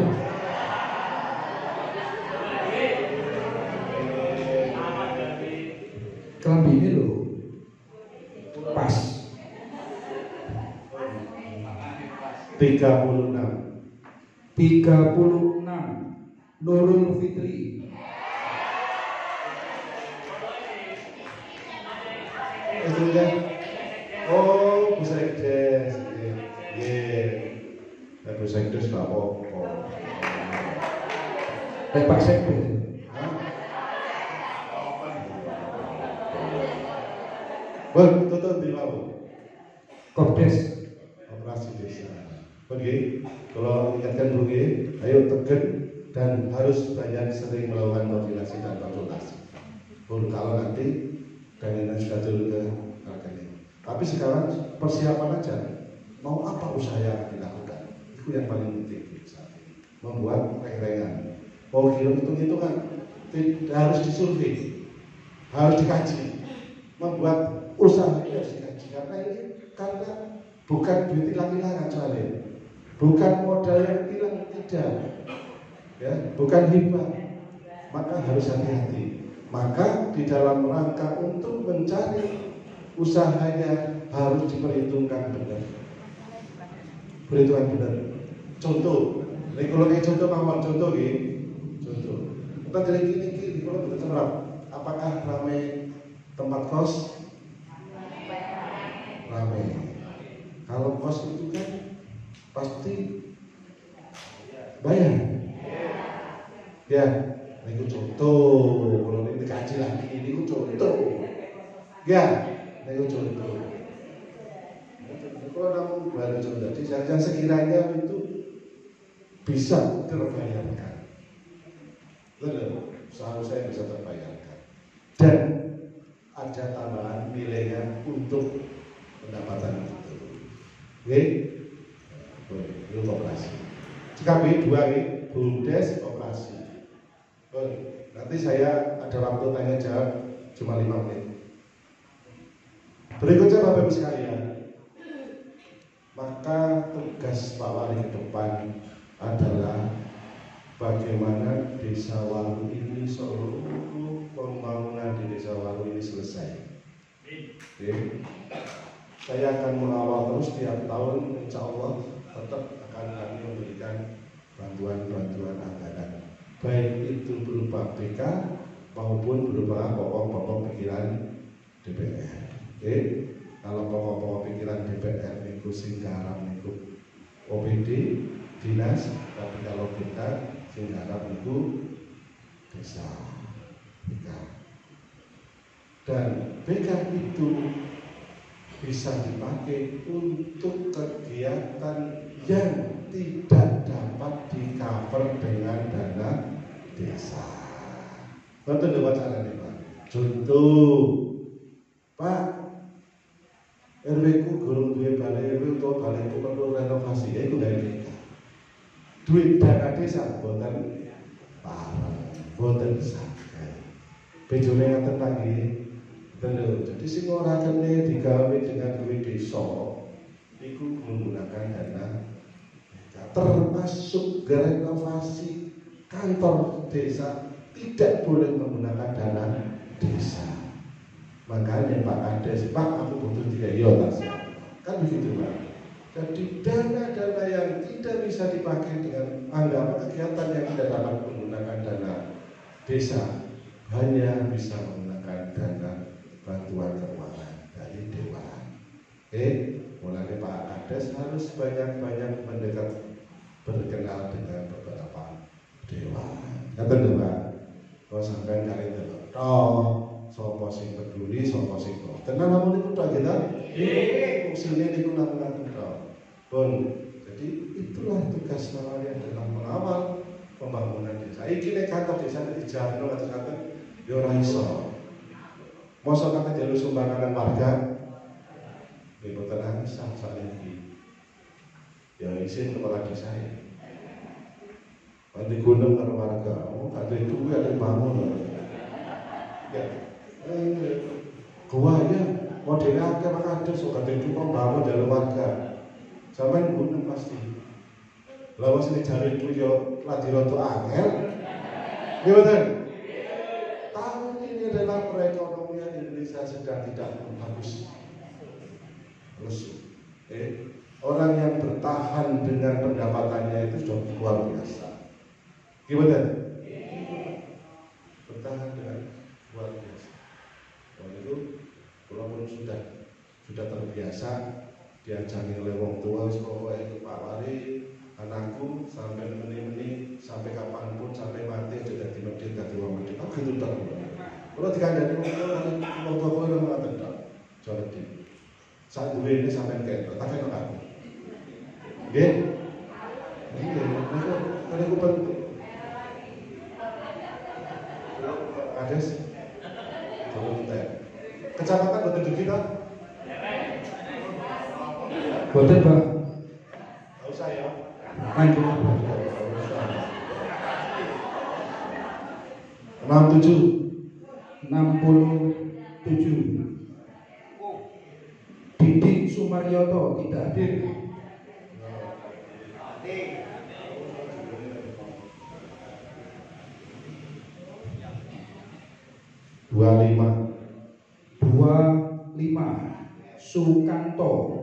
Kelambi ini loh pas 36 Nurul Fitri. Itu kan? Oh, bisa ikdes. Bisa ikdes nggak apa-apa. Pak Sekde. tutup di mau. Kopdes. Operasi desa. Oke, kalau ingatkan Bugi, ayo tekan dan harus banyak sering melakukan koordinasi dan konsultasi. Kalau nanti kalian sudah turun ke kalian. Tapi sekarang persiapan aja. Mau apa usaha yang dilakukan? Itu yang paling penting saat ini. Membuat reng-rengan. Mau hitung-hitungan harus disurvei, harus dikaji. Membuat usaha ini harus dikaji karena bukan duit hilang-hilangan soalnya. Bukan modal yang hilang, tidak, ya, bukan hibah, maka harus hati-hati. Maka di dalam rangka untuk mencari usahanya harus diperhitungkan benar, perhitungan benar. Contoh, kalau kayak contoh mawon, contoh kita dari gini, kalau kita serap, apakah ramai tempat kos? Ramai. Kalau kos itu kan pasti bayar. Ya, ini contoh. Kalau ini dikaji lagi, ini contoh. Ya, ini contoh. Kalau kamu baru contoh, jadi sekiranya itu bisa terbayarkan, seharusnya bisa terbayarkan. Dan ada tambahan nilainya untuk pendapatan itu. Oke? Itu operasi. CKB 2 ini BUMDes operasi. Nanti saya ada waktu tanya jawab cuma 5 menit. Berikutnya Bapak Ibu sekalian, maka tugas Pak Wali ke depan adalah bagaimana Desa Walu ini, seluruh pembangunan di Desa Walu ini selesai. Oke. Saya akan mengawal terus tiap tahun, insya Allah tetap akan kami memberikan bantuan-bantuan anggaran, baik itu berupa BK maupun berupa pokok-pokok pikiran DPR. Oke, kalau pokok-pokok pikiran DPR itu singgaran itu OPD dinas, tapi kalau kita singgaran itu desa BK. Dan BK itu bisa dipakai untuk kegiatan yang tidak dapat di-cover dengan dana desa. Betul lewat caranya Pak. Contoh, Pak, RW ku gurung duwe balai RW atau balai ku perlu renovasi, ya itu dari BK. Duit dana desa boten parang, boten sakai. Bejone ngaten Pak nggih. Benar, jadi sing ora kene digawe dengan duit desa iku menggunakan dana termasuk renovasi kantor desa tidak boleh menggunakan dana desa. Makanya Pak Kades, Pak aku butuh 3 tas. Kan begitu Pak. Jadi dana-dana yang tidak bisa dipakai dengan anggapan kegiatan yang tidak dapat menggunakan dana desa hanya bisa menggunakan dana bantuan keuangan dari dewan. Mulai Pak Kades harus banyak-banyak mendekat berkenal dengan beberapa dewan. Kata Pak, kalau sampai cari dewan, sopo sing peduli, sopo sing kok. Tenan namun itu tak kita. Fungsinya itu namun Bon, jadi itulah tugas Nawari dalam mengawal pembangunan desa. Iki nek kantor desa dijarno kata-kata yo ora iso. Mosok kata jalur sumbangan warga, betul bisa saat ini. Ya izin kepala desa ya. Nanti gunung karo warga, ada itu ada bangun. Ya, gua ya modelnya akeh ada suka itu kok bangun jalur warga. Sampai gunung pasti. Lalu sini cari itu yo lagi roto angel. Gimana? Tahun ini adalah perekonomian Indonesia sedang tidak bagus. Lesu. Orang yang bertahan dengan pendapatannya itu sudah luar biasa. Gimana? Bertahan dengan luar biasa. Kalau itu, walaupun sudah terbiasa diajarin oleh wong tua, sekolah itu Pak Wali, anakku sampai meni-meni, sampai kapanpun, sampai mati tidak di masjid, tidak di wong masjid. Oh gitu tak? Kalau dikandani wong tua, wong tua yang mengatakan, Jadi saat dulu ini sampai ke tak kayak apa? Oke? Iya, karena aku penting. Ades, belum teh. Kecamatan betul kita. Boten, Pak. Tahu saya. Lanjut. 67. Didik Sumaryoto tidak hadir. Dua lima Sukanto.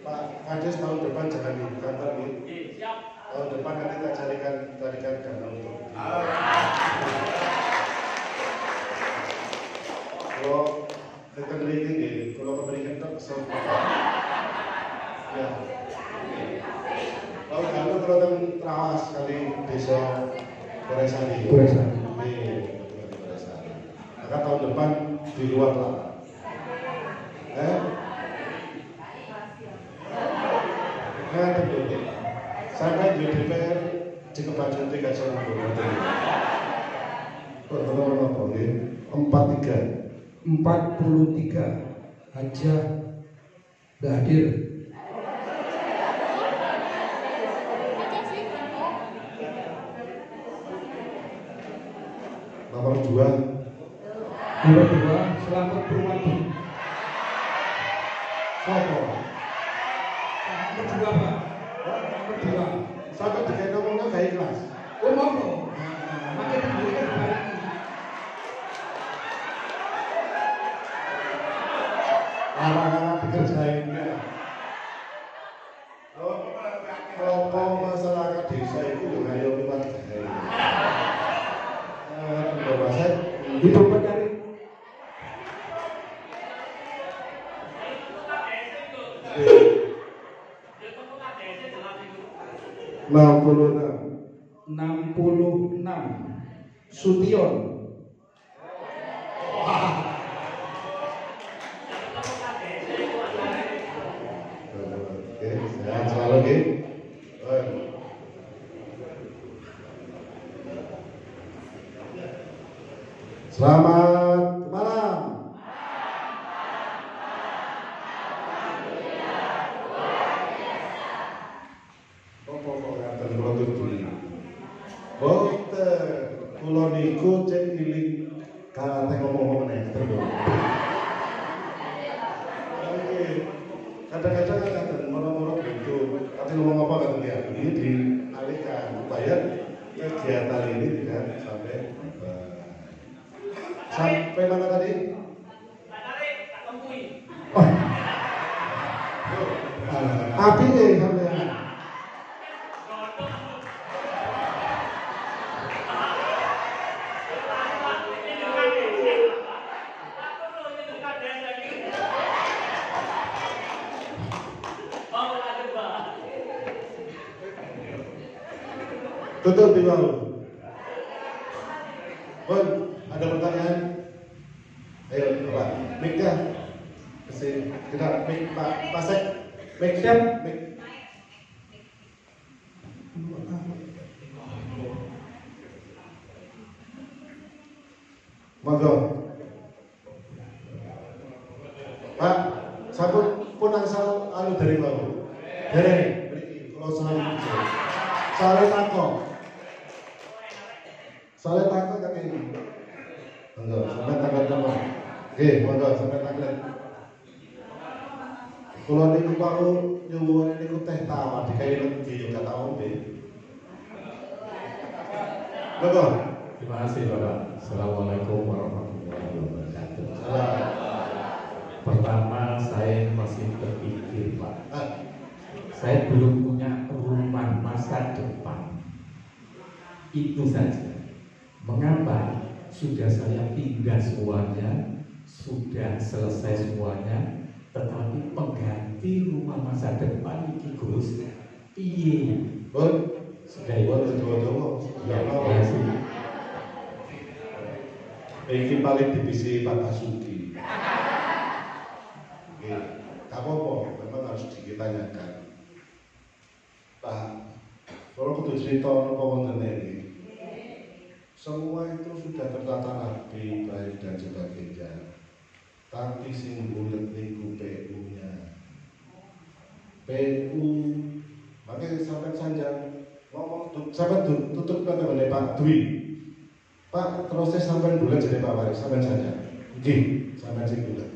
Pak Kades tahun depan jangan di kantor nih. Tahun depan nanti kita carikan dana untuk. Kalau kita berikan nih, kalau keberikan itu kesel. Ya. Tahun lalu kalau terawas kali desa Goresari. Maka tahun depan di luar lah. Saya di DPR di kebajuan 3 tahun berikutnya. 43 Haja tidak hadir. Nomor 2 Selamat Purwadi. Sopo. Nomor 2, Pak. Nomor 2. Sampai dengan ngomongnya gak ikhlas. Oh, mau. Makin diberikan barang. Orang-orang dikerjain ya. Kalau masyarakat desa itu juga ayo lewat Itu dari 66 Sution. Oke, sehat selalu Ki. Selamat malam. Kula niku cek iling kate ngomong meneh terus. Oke. Kadang-kadang kan moro-moro gitu. Ate ngomong apa kan dia? Ini dialihkan supaya kegiatan ini tidak sampai mana tadi? Oh. Api nih sampai. Tutup di bawah. Bon, ada pertanyaan? Ayo, Pak. Mic-nya. Kesini. Kita mic Pak Pasek. Mic siap. Mic. Monggo. Pak, sampun pun angsal anu dari bawah. Dari mriki kula salah. Salah takok. Salah takok kakek ini. Monggo, sampai takok teman. Oke, monggo sampai takok. Kalau niku baru nyuwun niku teh tawar dikai legi yo gak tau ombe. Monggo. Terima kasih Bapak. Assalamualaikum warahmatullahi wabarakatuh. Pertama saya masih berpikir Pak. Saya belum punya rumah masa depan. Itu saja. Mengapa sudah saya pindah semuanya sudah selesai semuanya, tetapi pengganti rumah masa depan iki Gus piye? Sudah dua-dua. Ya, sih. Ini paling divisi Pak Basuki. Oke, tak apa-apa, memang harus ditanyakan. Pak, kalau kudu cerita apa wonten ini? Semua itu sudah tertata rapi, baik dan sebagainya. Tapi sing bulet niku PU-nya. PU, makanya sampai saja ngomong sampai tutup kata oleh Pak Dwi. Pak, proses sampai bulat jadi Pak Waris, sampai saja. Oke, sampai sing bulat.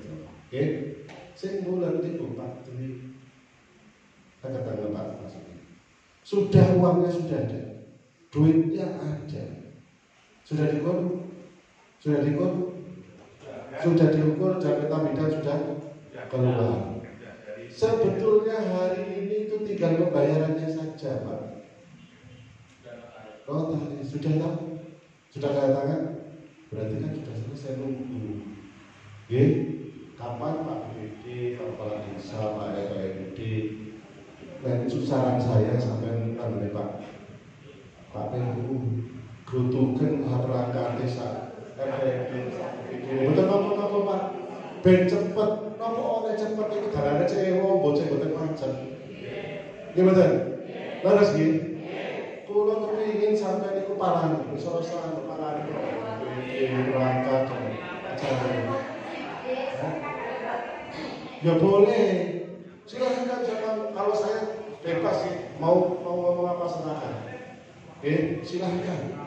Oke, sing bulat itu Pak Dwi. Kata Pak Basuki. Sudah uangnya sudah ada, duitnya ada. Sudah diukur, sudah diukur, jabatan bidang sudah keluar. Sebetulnya hari ini itu tinggal pembayarannya saja, Pak. Oh, tadi sudah tahu, sudah tanda tangan, berarti kan sudah selesai nunggu. Oke, kapan Pak BPD, Pak Kepala Desa, Pak RPD, dan saran saya sampai namanya Pak PU. Butuhkan rangka desa efektif. Betul apa Pak? Ben cepet, nopo oleh cepet itu darahnya cewek, bocah boten macet. Gimana? Laras gini. Kulo kepingin sampai niku parani, soal parani. Rangka acara. Ya boleh. Silakan jangan kalau saya bebas sih mau ngomong apa silakan. Silahkan.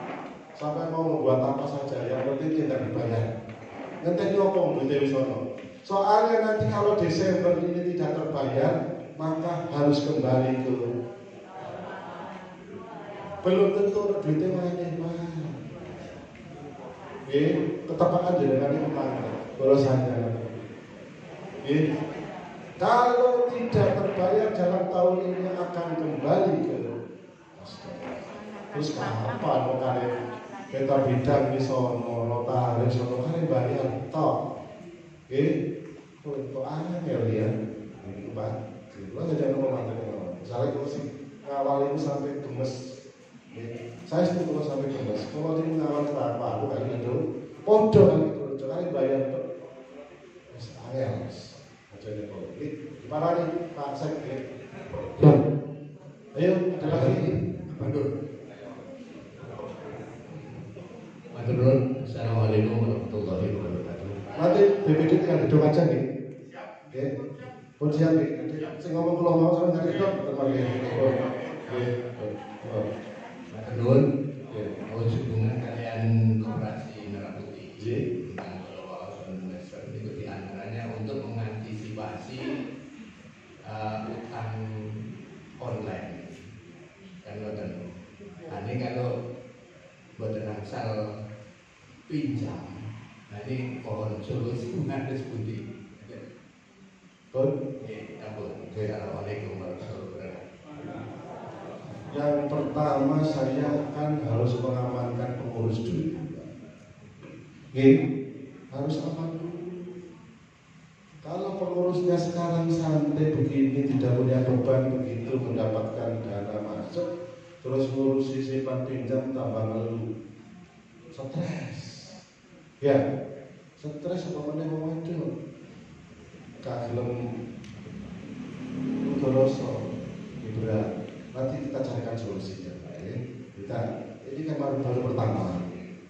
Sampai mau membuat apa saja, yang penting tidak dibayar. Nanti nyopong Bu Dewi Sono. Soalnya nanti kalau Desember ini tidak terbayar, maka harus kembali ke belum tentu duitnya mana. Ketepatan dengan itu mana? Kalau saya, kalau tidak terbayar dalam tahun ini akan kembali ke terus kapan mau kalian kita bidang di sono notaris sono kalian bayar tok untuk angel ya ini Pak lo saja ngomong misalnya kalau sih ngawal itu sampai gemes saya setuju kalau sampai gemes kalau dia ngawal apa aku kali itu podo kan itu kalian bayar tok angel aja deh kalau gimana nih Pak Sekre ayo ada lagi Bandung. Assalamualaikum warahmatullahi wabarakatuh. Nanti BPD tinggal duduk aja nih. Oke. Pun siap nih. Saya ngomong kalau mau sama tadi dok, teman Maturnuwun. Mau hubungan kalian koperasi Merah Putih tentang pengelolaan investor itu diantaranya untuk mengantisipasi utang online. Kan ngoten. Ini kalau buatan angsal pinjam, nah ini pohon solusi harus budi. Assalamualaikum warahmatullahi wabarakatuh. Yang pertama saya kan harus mengamankan pengurus dulu. Harus aman dulu. Kalau pengurusnya sekarang santai begini, tidak punya beban begitu mendapatkan dana masuk, terus ngurusi simpan pinjam tambah ngeluh, stres. Ya, stres apa meneh wong itu. Kagelem utoroso berat. Nanti kita carikan solusinya, Kita ini kan baru pertama,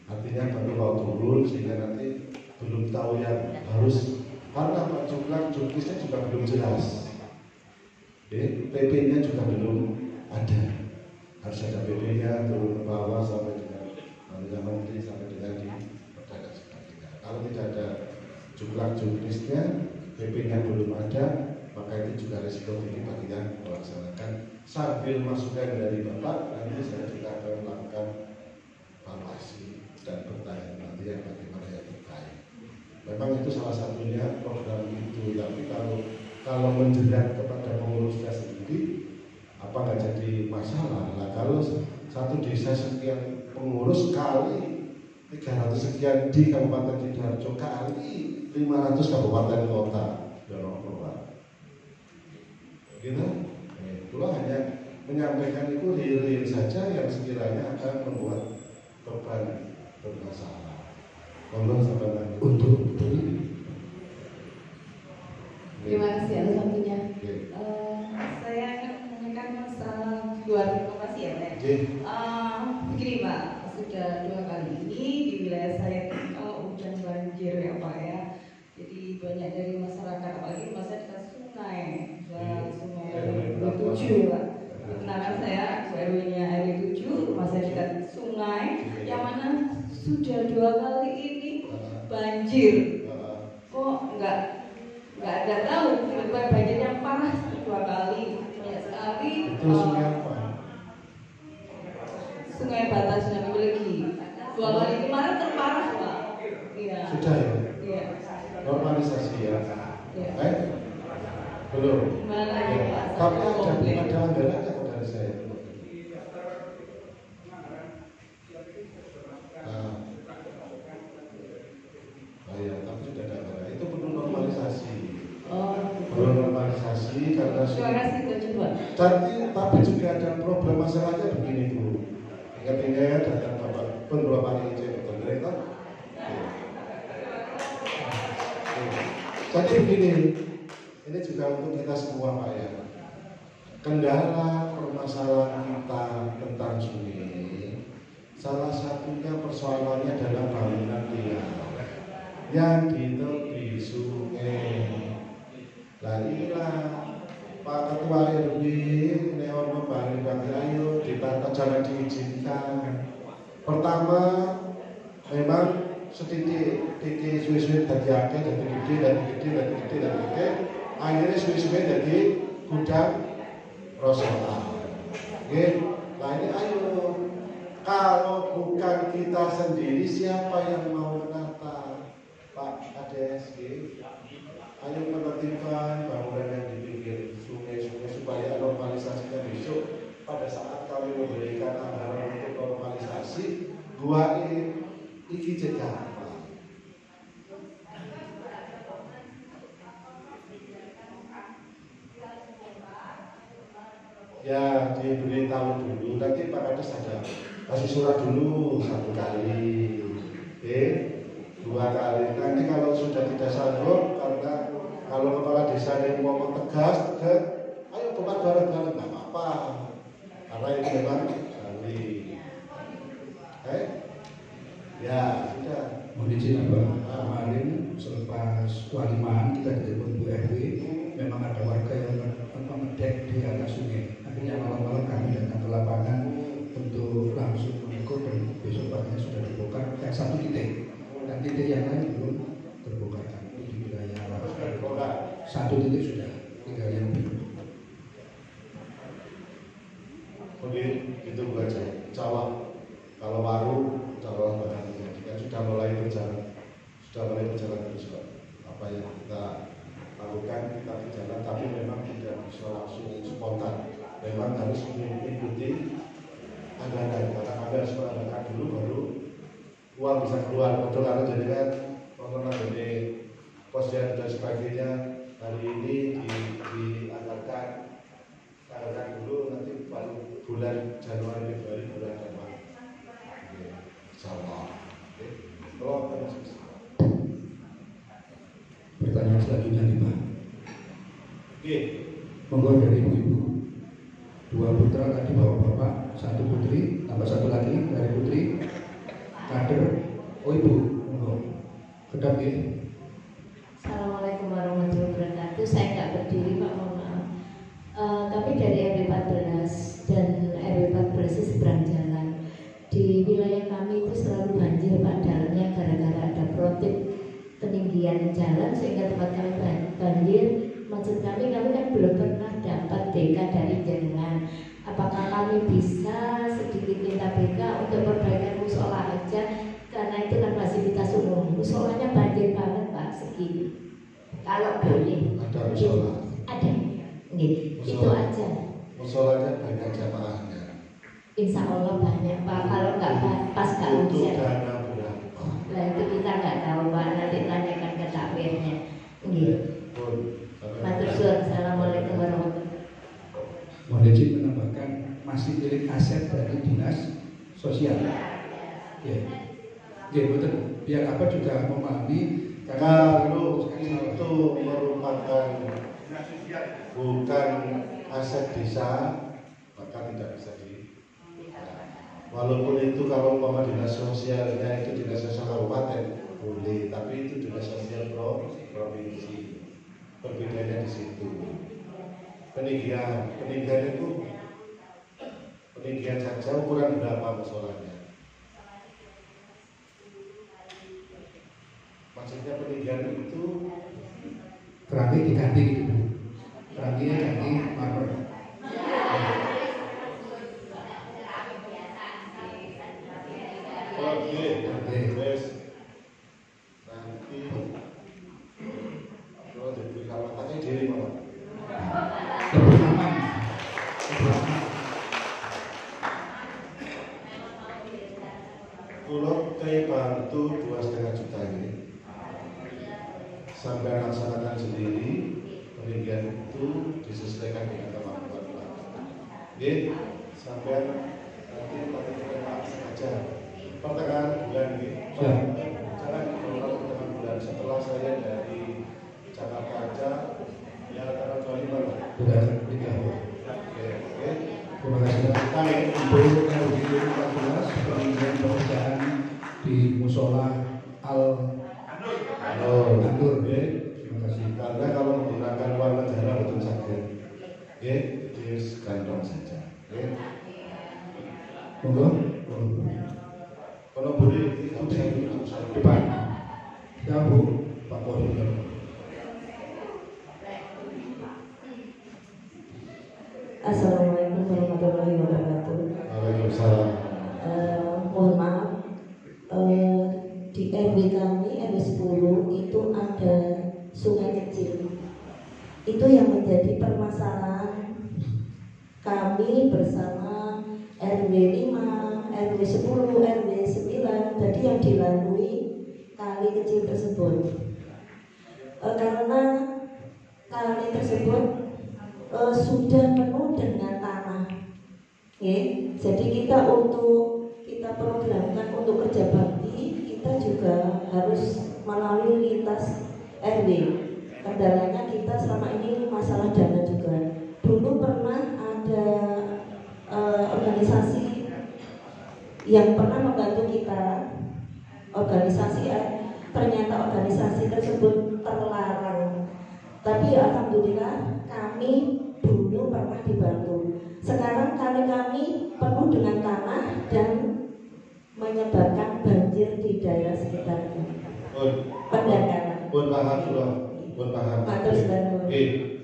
artinya baru mau turun sehingga nanti belum tahu yang harus karena Pak juknisnya juga belum jelas, PP-nya juga belum ada. Harus ada PP-nya turun ke bawah sampai dengan menteri sampai dengan di perdana sebagainya. Kalau tidak ada juknisnya, PP-nya belum ada, maka itu juga risiko tinggi bagi yang melaksanakan. Sambil masukan dari Bapak, nanti saya juga akan melakukan evaluasi dan bertanya nanti yang bagaimana yang terbaik. Memang itu salah satunya program itu, tapi kalau menjerat kepada pengurusnya sendiri, apa nggak jadi masalah? Nah, kalau satu desa sekian pengurus kali 300 sekian di Kabupaten Sidoarjo kali 500 kabupaten kota dorong keluar. Gitu. Itulah hanya menyampaikan itu real saja yang sekiranya akan membuat korban bermasalah. Mohon sampai lagi. Untuk Terima kasih atas waktunya. Okay. Saya akan menanyakan masalah luar informasi ya Pak. Begini Pak, sudah 2 kali ini di wilayah saya kalau hujan banjir ya Pak ya. Jadi banyak dari masyarakat apalagi masyarakat dekat sungai, sungai RW 7 Pak. Perkenalkan saya RW-nya RW 7, rumah saya dekat sungai, yang mana sudah 2 kali ini banjir. Kok nggak tahu tiba-tiba banjir yang parah 2 kali, banyak sekali. Itu sungai apa? Sungai Batas Nabi lagi 2 kali kemarin terparah Pak. Iya. Sudah ya? Iya. Normalisasi ya? Iya. Belum? Gimana lagi Ya. Pak? Tapi ada anggarannya kok dari saya. Ya, tapi sudah ada anggaran. Itu perlu normalisasi. Perlu normalisasi karena Terima kasih Pak coba. tapi juga ada problem masalahnya begini Bu. Ingat-ingat datang Bapak beberapa kali pemerintah. Jadi begini, ini juga untuk kita semua Pak ya. Kendala permasalahan kita tentang sungai, salah satunya persoalannya adalah bangunan liar yang di tepi sungai. Larilah Pak Ketua RW Neon Membari Bagi ayo ditata jangan diizinkan. Pertama memang sedikit suwe-suwe dari akeh dari gede akhirnya suwe-suwe dari gudang rosokan. Oke, nah ini ayo kalau bukan kita sendiri siapa yang mau menata Pak Kades? Ayo menertibkan bangunan yang di pinggir sungai-sungai supaya normalisasinya besok pada saat kami memberikan anggaran untuk normalisasi gua iki cegah. Ya diberitahu dulu, nanti Pak Kades ada kasih surat dulu 1 kali, 2 kali. Nanti kalau sudah tidak sanggup, karena kalau kepala desa yang ngomong tegas, ayo buat bareng-bareng, nggak apa-apa, karena ini memang Bali. Ya sudah. Mohon izin kemarin selepas walimaan kita ditelepon Bu RW, memang ada warga yang ngedek di atas sungai. Akhirnya malam-malam kami datang ke lapangan untuk langsung mengikut dan besok paginya sudah dibongkar. Yang 1 titik, dan titik yang lain belum terbongkar di wilayah lapangan. 1 titik sudah, tinggal yang belum. Oke, itu Bu aja. Jawab. Kalau baru, jawab barang kan sudah mulai berjalan terus Pak. Apa yang kita lakukan kita berjalan, tapi memang tidak bisa langsung spontan. Memang harus mengikuti anggaran, karena kami harus menganggarkan dulu baru uang bisa keluar. Betul karena jadi kan pengenalan dari posyandu dan sebagainya hari ini dianggarkan dulu, nanti baru bulan Januari Februari bulan depan. Insyaallah. Pertanyaan selanjutnya nih Pak. Oke. Monggo dari ibu-ibu. 2 putra tadi bawa bapak, 1 putri, tambah 1 lagi dari putri. Kader. Oh ibu, monggo. Kedap ya. Assalamualaikum warahmatullahi wabarakatuh. Saya nggak berdiri Pak, mohon maaf. Tapi dari RW 14 dan RW 14 seberang jalan. Di wilayah kami itu selalu banjir Pak, dalamnya gara-gara ada protip peninggian jalan sehingga tempat kami banjir. Maksud kami kan belum pernah dapat DK dari jenengan. Apakah kami bisa sedikit minta BK untuk perbaikan musola aja, karena itu kan fasilitas umum. Musolanya banjir banget Pak, segini. Kalau boleh. Ada musola. Ada. Nih, itu aja. Musolanya banyak jamaahnya. Insya Allah banyak Pak. Kalau nggak pas nggak untuk hujan. dana berapa? sosial. Ya, betul. Biar apa juga memahami kalau itu merupakan bukan aset desa, maka tidak bisa di. Walaupun itu kalau dinas sosialnya itu dinas sosial kabupaten boleh, tapi itu dinas sosial provinsi. Perbedaannya di situ. Peninggian itu peninggian saja ukuran berapa musolanya? Maksudnya peninggian itu keramik diganti gitu. Keramiknya ganti marmer. Oke, wes nanti kalau diberi kawatannya diri Pak. Lebih aman. Kalau kayak bantu 2,5 juta ini sampai laksanakan sendiri, peninggian itu disesuaikan dengan kemampuan Pak. Oke, sampai nanti pakai saja. Pertengahan bulan ini, jangan pertengahan bulan. Setelah saya dari Jakarta aja, ya tanggal 25 Sudah nikah. Oke. Terima kasih untuk RUU 14 peninggian pekerjaan di musola Al-Anur. Terima kasih. Karena kalau menggunakan uang negara betul sakit, di kantong saja. Monggo. Kalau boleh itu depan. Ya Bu, Pak Koordinator. Assalamualaikum warahmatullahi wabarakatuh. Waalaikumsalam. Mohon maaf, di RW kami RW 10 itu ada sungai kecil. Itu yang menjadi permasalahan kami bersama RW 5, RW 10, RW 9. Jadi yang dilalui kali kecil tersebut. Karena kali tersebut sudah penuh dengan tanah. Jadi kita programkan untuk kerja bakti, kita juga harus melalui lintas RW. Kendalanya kita selama ini masalah dana juga. Dulu pernah ada organisasi yang pernah membantu kita, ternyata organisasi tersebut terlarang. Tapi alhamdulillah kami dulu pernah dibantu. Sekarang kami penuh dengan tanah dan menyebabkan banjir di daerah sekitarnya. Pendangkalan. Pun paham sudah, pun paham.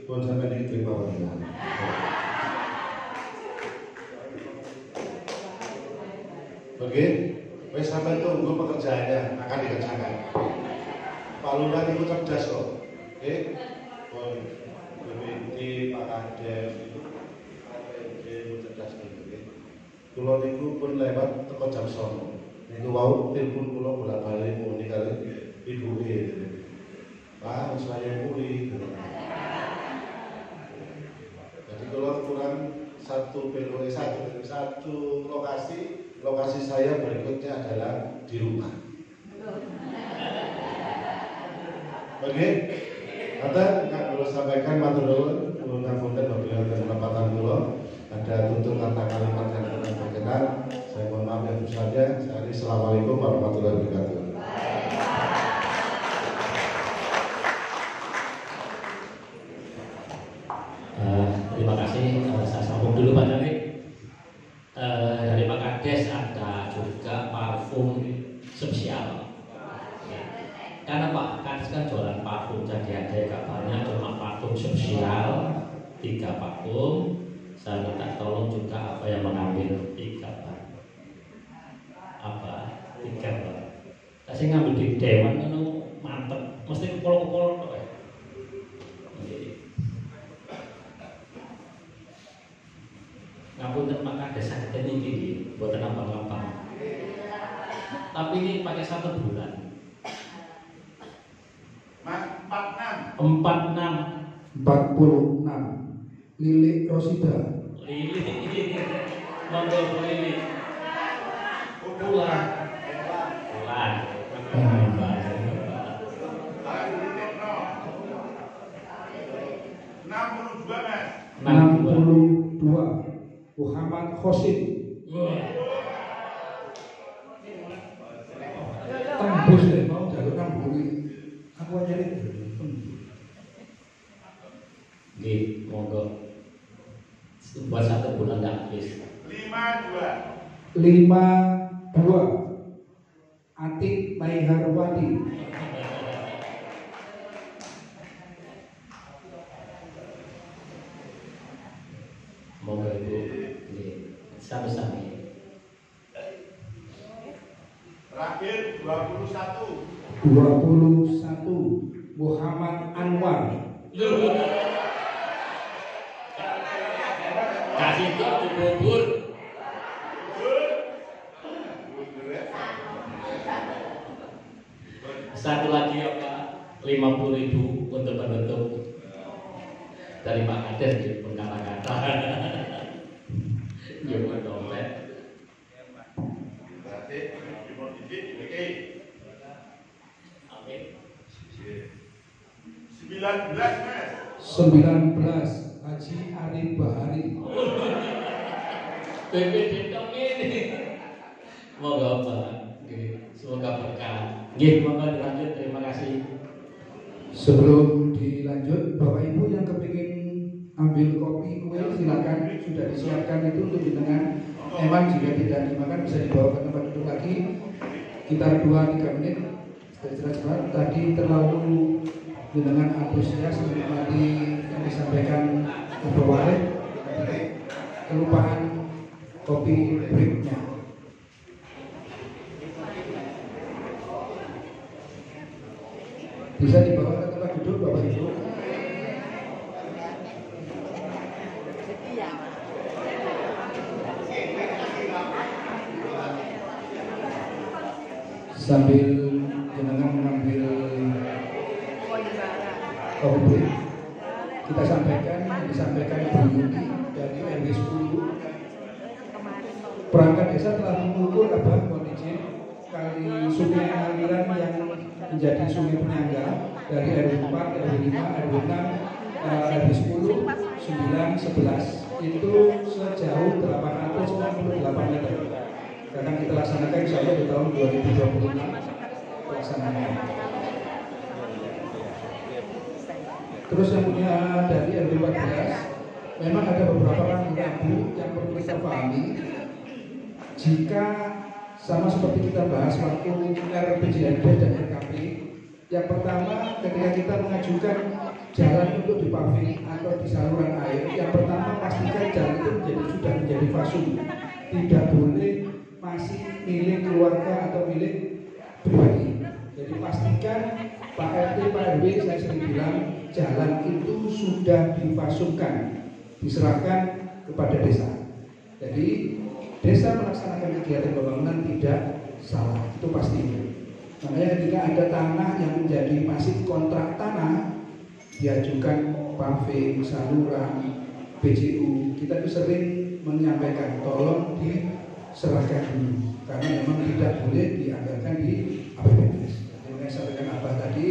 Pun sampai diterima wanita. Oke, wes sampai tunggu pekerjaannya akan dikerjakan. Pak Lurah itu cerdas kok. Oke, pun BPD, Pak Kades itu cerdas gitu. Kulo niku pun lewat teko jam 09.00. Niku wau telepon kulo bolak-balik muni kali ibuke. Pak, saya muli. Jadi kalau kurang satu lokasi saya berikutnya adalah di rumah. Oke, kata nggak perlu sampaikan matur nuwun, ngapunten apabila kesempatan kula ada tutur kata-kalimat yang kurang berkenan. Saya mohon maaf yang besarnya. Assalamualaikum warahmatullahi wabarakatuh. Terima kasih. Saya sambung dulu Pak Dari. Dari Pak Kades ada juga parfum spesial. Karena Pak Kades kan jualan parfum, jadi ada kabarnya cuma parfum spesial 3 parfum. Saya minta tolong juga apa yang mengambil 3 Pak. Apa 3 Pak? Saya ngambil di Dewan kan mantep, mesti kepol-kepol kok ya. Ngapunten Pak Kades saged niki mboten apa-apa. Tapi ini pakai 1 bulan. Mas 46. 46. Lilik Rosida. Lilik. Monggo Lilik. Pulang. Enam puluh dua Muhammad Khosim. Tembus deh mau jalur 60. Aku aja nih. Nggih, monggo. Buat satu bulan dah habis. 52 Atik Maiharwati. Monggo Ibu. Sami-sami. Terakhir 21 Muhammad Anwar. Kasih kok bubur. Satu lagi apa? 50.000 untuk penutup dari Pak Kades di kata-kata. Jangan dompet. Amin. 19 Haji Arif Bahari. BPD dong ini. Moga apa? Semoga berkah. Nggih, monggo dilanjut. Terima kasih. Sebelum dilanjut, Bapak Ibu yang kepingin ambil kopi kue silakan, sudah disiapkan itu untuk jenengan. Memang jika tidak dimakan bisa dibawa ke tempat duduk lagi. Sekitar 2-3 menit. Jelas-jelas tadi terlalu dengan antusias menikmati yang disampaikan Ibu Walid, kelupaan kopi breaknya. Bisa dibawa ke tempat duduk Bapak Ibu. Sambil jenengan mengambil kopi break, kita sampaikan yang disampaikan Ibu Yuni dari RW 10. Perangkat desa telah mengukur kondisi kali sungai aliran yang menjadi sungai penyangga dari RW 4, RW 5, RW 6, RW 10, 9, 11 itu sejauh 898 meter. Karena kita laksanakan insya Allah di tahun 2026 pelaksanaan. Terus yang punya dari RW 14, memang ada beberapa rambu-rambu yang perlu kita pahami. Jika sama seperti kita bahas waktu RPJMD dan RKP, yang pertama ketika kita mengajukan jalan untuk dipaving atau di saluran air, yang pertama pastikan jalan itu sudah menjadi fasum, tidak boleh masih milik keluarga atau milik pribadi. Jadi pastikan Pak RT, Pak RW, saya sering bilang jalan itu sudah difasumkan, diserahkan kepada desa. Jadi desa melaksanakan kegiatan pembangunan tidak salah, itu pasti. Makanya ketika ada tanah yang menjadi masih kontrak tanah, diajukan paving, saluran, BJU, kita itu sering menyampaikan tolong diserahkan dulu, karena memang tidak boleh dianggarkan di APBD. Jadi yang sampaikan Abah tadi,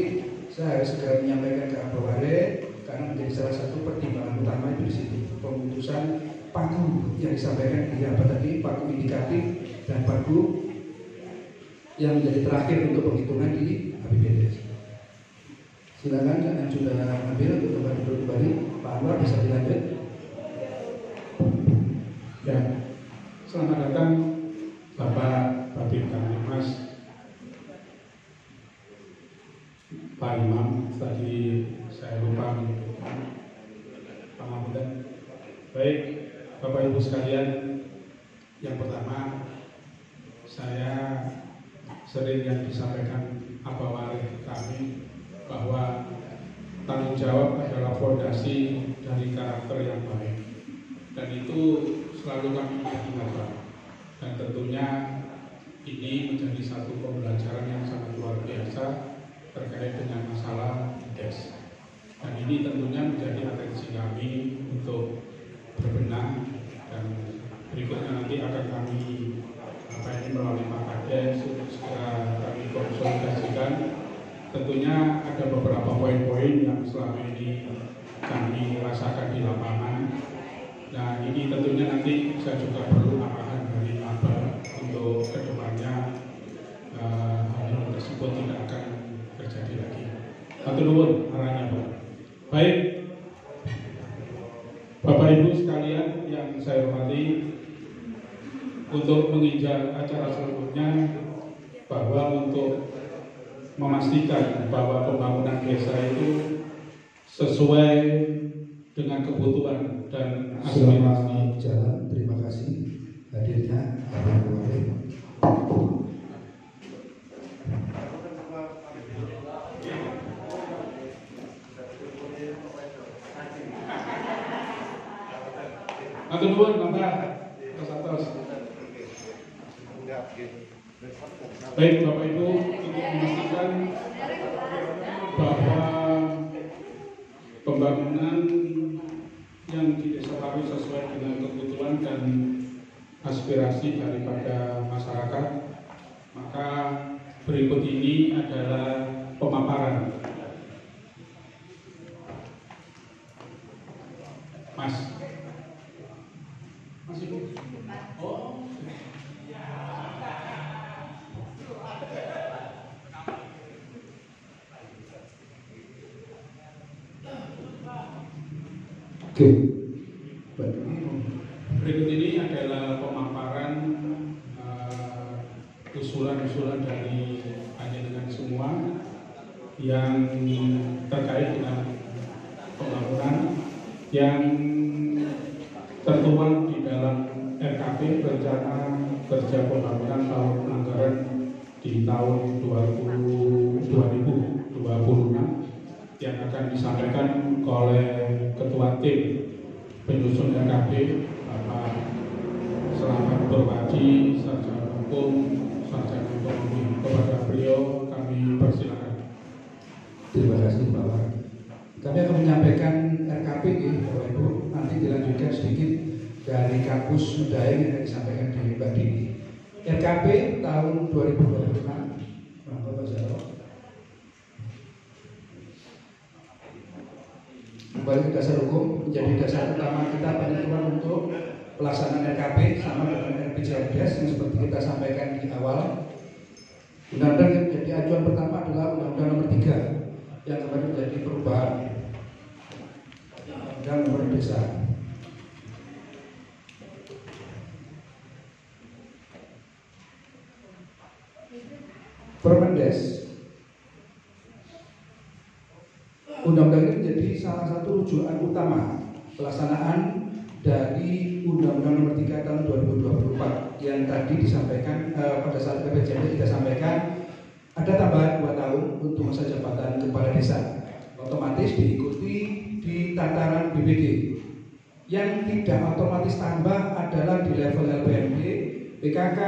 saya harus segera menyampaikan ke Abah Wale, karena menjadi salah satu pertimbangan utama itu di situ, pemutusan pagu yang disampaikan di apa tadi, pagu indikatif dan pagu yang menjadi terakhir untuk penghitungan di APBD. Silakan yang sudah ambil untuk tempat duduk kembali, Pak Anwar bisa dilanjut. Ya, selamat datang Bapak Babin Kamtibmas, Pak Imam. Tadi saya lupa menyebutkan Pak Mahmudan. Baik, Bapak Ibu sekalian, yang pertama saya sering yang disampaikan Abah Wali kami bahwa tanggung jawab adalah fondasi dari karakter yang baik, dan itu selalu kami ingatkan. Dan tentunya ini menjadi satu pembelajaran yang sangat luar biasa terkait dengan masalah IDES. Dan ini tentunya menjadi atensi kami untuk berbenah, dan berikutnya nanti akan kami ini melalui Pak Kades untuk segera kami konsolidasikan. Tentunya ada beberapa poin-poin yang selama ini kami rasakan di lapangan. Nah, ini tentunya nanti saya juga perlu arahan dari Aba untuk kedepannya hal tersebut tidak akan terjadi lagi. Matur nuwun arahnya, Pak. Baik, Bapak Ibu sekalian yang saya hormati, untuk menginjak acara selanjutnya bahwa untuk memastikan bahwa pembangunan desa itu sesuai dengan kebutuhan dan aspirasi jalan. Terima kasih hadirnya Bapak Wali. Matur nuwun Bapak. Baik Bapak Ibu, untuk memastikan bahwa pembangunan yang di Desa Paru sesuai dengan kebutuhan dan aspirasi daripada masyarakat, maka berikut ini adalah pemaparan. Mas Ibu. Oh. Oke. Berikut ini adalah pemaparan usulan-usulan dari panjenengan semua yang terkait dengan pembangunan yang tertuang di dalam RKP Rencana Kerja Pembangunan Tahun Anggaran di tahun 2026 yang akan disampaikan oleh Ketua Tim Penyusun RKP Bapak Selamat Purwadi, Sarjana Hukum, Sarjana Ekonomi. Kepada beliau kami persilakan. Terima kasih Bapak. Kami akan menyampaikan RKP Bapak Ibu, nanti dilanjutkan sedikit dari kampus Medaeng yang disampaikan di Mbak Dini. RKP tahun 2026. Bapak Zaro. Kembali ke dasar hukum, menjadi dasar utama kita penentuan untuk pelaksanaan RKP sama dengan RPJMDes yang seperti kita sampaikan di awal. Undang-undang yang menjadi acuan pertama adalah Undang-Undang Nomor 3 yang kemarin menjadi perubahan Undang-Undang Nomor Desa. Permendes, undang-undang ini menjadi salah satu rujukan utama pelaksanaan dari Undang-Undang Nomor 3 tahun 2024 yang tadi disampaikan pada saat RPJMD kita sampaikan ada tambahan 2 tahun untuk masa jabatan kepala desa, otomatis diikuti di tataran BPD. Yang tidak otomatis tambah adalah di level LPMD, PKK,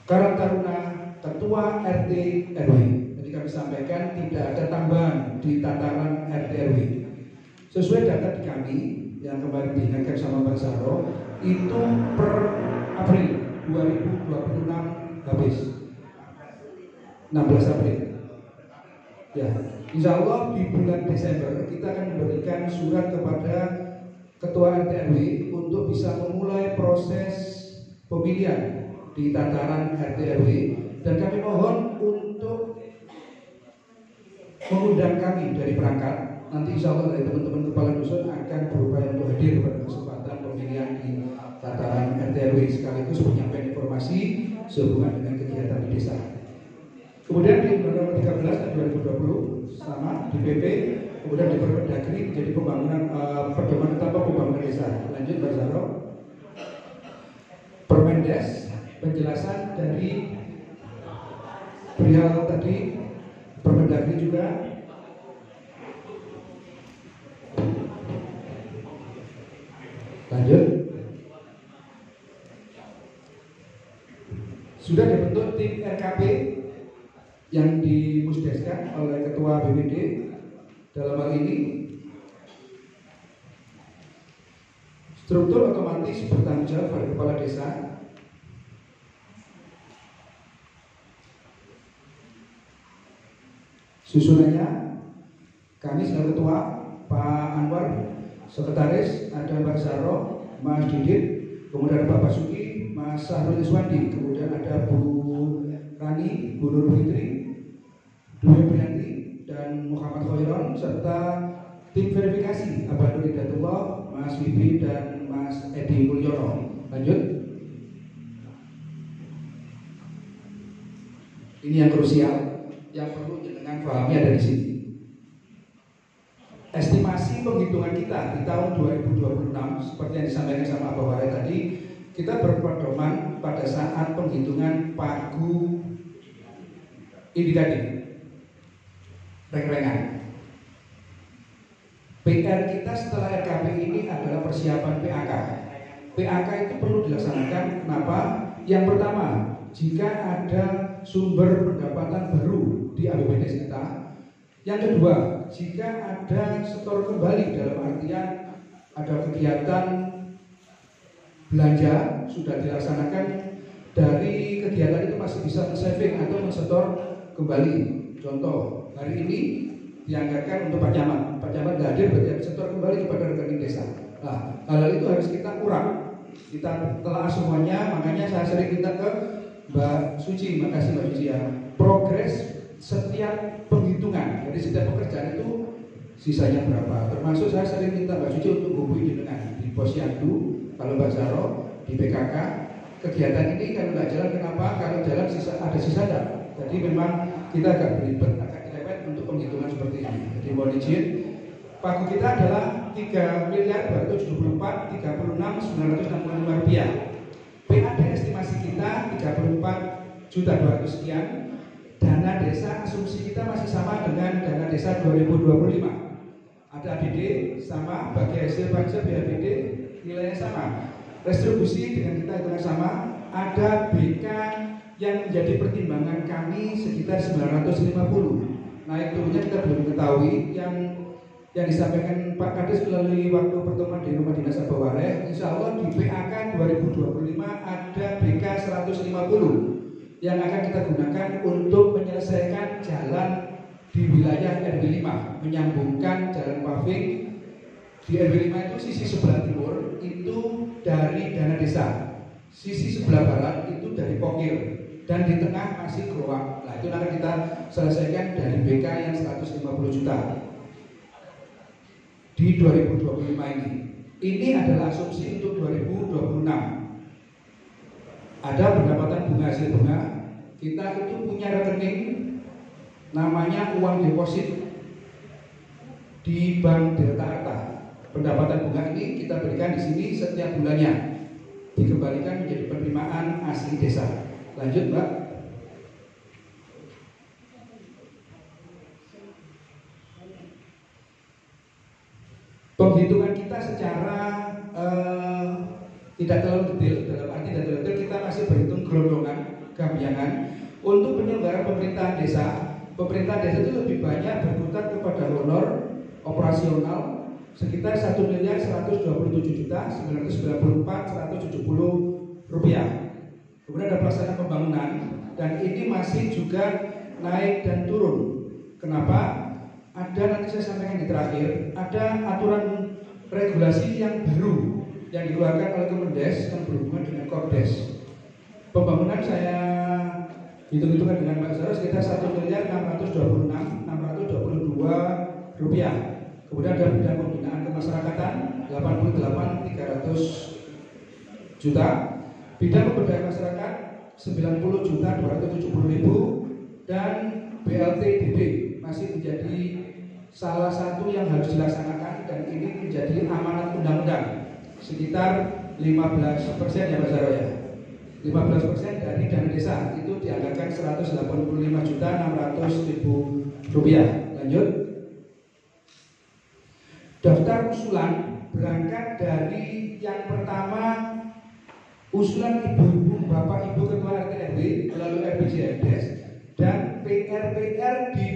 Karang Taruna, Ketua RT RW. Jadi kami sampaikan tidak ada tambahan di tataran RT RW. Sesuai data di kami yang kemarin diingatkan sama Pak Zaro, itu per April 2026 habis 16 April. Ya, insya Allah di bulan Desember kita akan memberikan surat kepada Ketua RT RW untuk bisa memulai proses pemilihan di tataran RT RW. Dan kami mohon untuk mengundang kami dari perangkat. Nanti insya Allah dari teman-teman kepala dusun akan berupaya untuk hadir pada kesempatan pemilihan di tataran RT RW sekaligus menyampaikan informasi sehubungan dengan kegiatan di desa. Kemudian di Undang-Undang 13 tahun 2020 sama di PP, kemudian di Permendagri menjadi pembangunan pedoman utama pembangunan desa. Lanjut Pak Zaro. Permendes, penjelasan dari perihal tadi Permendagri juga. Lanjut. Sudah dibentuk tim RKP yang dimusdeskan oleh Ketua BPD dalam hal ini. Struktur otomatis bertanggung jawab pada kepala desa. Susunannya kami selaku ketua, Pak Anwar, sekretaris ada Mbak Zaro, Mas Didit, kemudian ada Pak Basuki, Mas Sahrul Iswandi, kemudian ada Bu Rani, Bu Nur Fitri, Dwi Priyanti, dan Muhammad Khairon, serta tim verifikasi Abah Nur Hidatullah, Mas Wibi, dan Mas Edi Mulyono. Lanjut. Ini yang krusial, yang perlu jenengan pahami ada di sini. Estimasi penghitungan kita di tahun 2026 seperti yang disampaikan sama Abah Warai tadi, kita berpedoman pada saat penghitungan pagu indikatif reng-rengan. PR kita setelah RKP ini adalah persiapan PAK. PAK itu perlu dilaksanakan. Kenapa? Yang pertama, jika ada sumber pendapatan baru di APBD kita. Yang kedua, jika ada setor kembali dalam artian ada kegiatan belanja sudah dilaksanakan, dari kegiatan itu masih bisa men-saving atau mensetor kembali. Contoh, hari ini dianggarkan untuk Pak Camat nggak hadir, berarti setor kembali kepada rekening desa. Nah, hal itu harus kita kurang, kita telah semuanya. Makanya saya sering minta ke Mbak Suci, makasih Mbak Suci ya, progres setiap penghitungan dari setiap pekerjaan itu sisanya berapa. Termasuk saya sering minta Mbak Suci untuk hubungi dengan di Posyandu, kalau Mbak Zaro di PKK. Kegiatan ini kalau nggak jalan, kenapa? Kalau jalan ada sisa nggak? Jadi memang kita agak beribet, agak cerewet untuk penghitungan seperti ini. Jadi mohon izin, pagu kita adalah 3.274.36.965 rupiah. PAD estimasi kita 34.200 sekian. Dana desa asumsi kita masih sama dengan dana desa 2025. Ada ADD sama, bagi hasil pajak BAPD nilainya sama. Restribusi dengan kita hitungan sama. Ada BK yang menjadi pertimbangan kami sekitar 950. Naik turunnya kita belum ketahui. Yang disampaikan Pak Kades melalui waktu pertemuan di Rumah Dinas Abah Warai, insya Allah di PAK 2025 ada BK 150 yang akan kita gunakan untuk menyelesaikan jalan di wilayah RW 5, menyambungkan jalan paving di RW 5 itu sisi sebelah timur itu dari dana desa, sisi sebelah barat itu dari Pokir, dan di tengah masih Growak. Nah, itu akan kita selesaikan dari BK yang 150 juta di 2025 ini. Ini adalah asumsi untuk 2026. Ada pendapatan bunga hasil bunga. Kita itu punya rekening namanya uang deposit di Bank Delta Arta. Pendapatan bunga ini kita berikan di sini setiap bulannya, dikembalikan menjadi penerimaan asli desa. Lanjut, Mbak. Penghitungan kita secara tidak terlalu detail, dalam arti tidak terlalu detail, kita masih berhitung gelondongan, gambiangan. Untuk penyelenggaraan pemerintahan desa itu lebih banyak berputar kepada honor operasional sekitar 1.127.994.170 rupiah. Kemudian ada pelaksanaan pembangunan, dan ini masih juga naik dan turun. Kenapa? Ada, nanti saya sampaikan di terakhir, ada aturan regulasi yang baru yang dikeluarkan oleh Kemendes yang berhubungan dengan Kordes. Pembangunan saya hitung-hitungan dengan Mbak Zara sekitar 1.626.622 rupiah. Kemudian ada bidang pembinaan kemasyarakatan 88.300 juta, bidang pemberdayaan masyarakat 90.270.000, dan BLTDB masih menjadi salah satu yang harus dilaksanakan, dan ini menjadi amanat undang-undang sekitar 15% ya Mbak Zaro ya. 15% dari dana desa itu dianggarkan 185.600.000 rupiah. Lanjut. Daftar usulan berangkat dari yang pertama, usulan ibu-ibu, bapak ibu ketua RT RW melalui RPJMDes, dan PR-PR di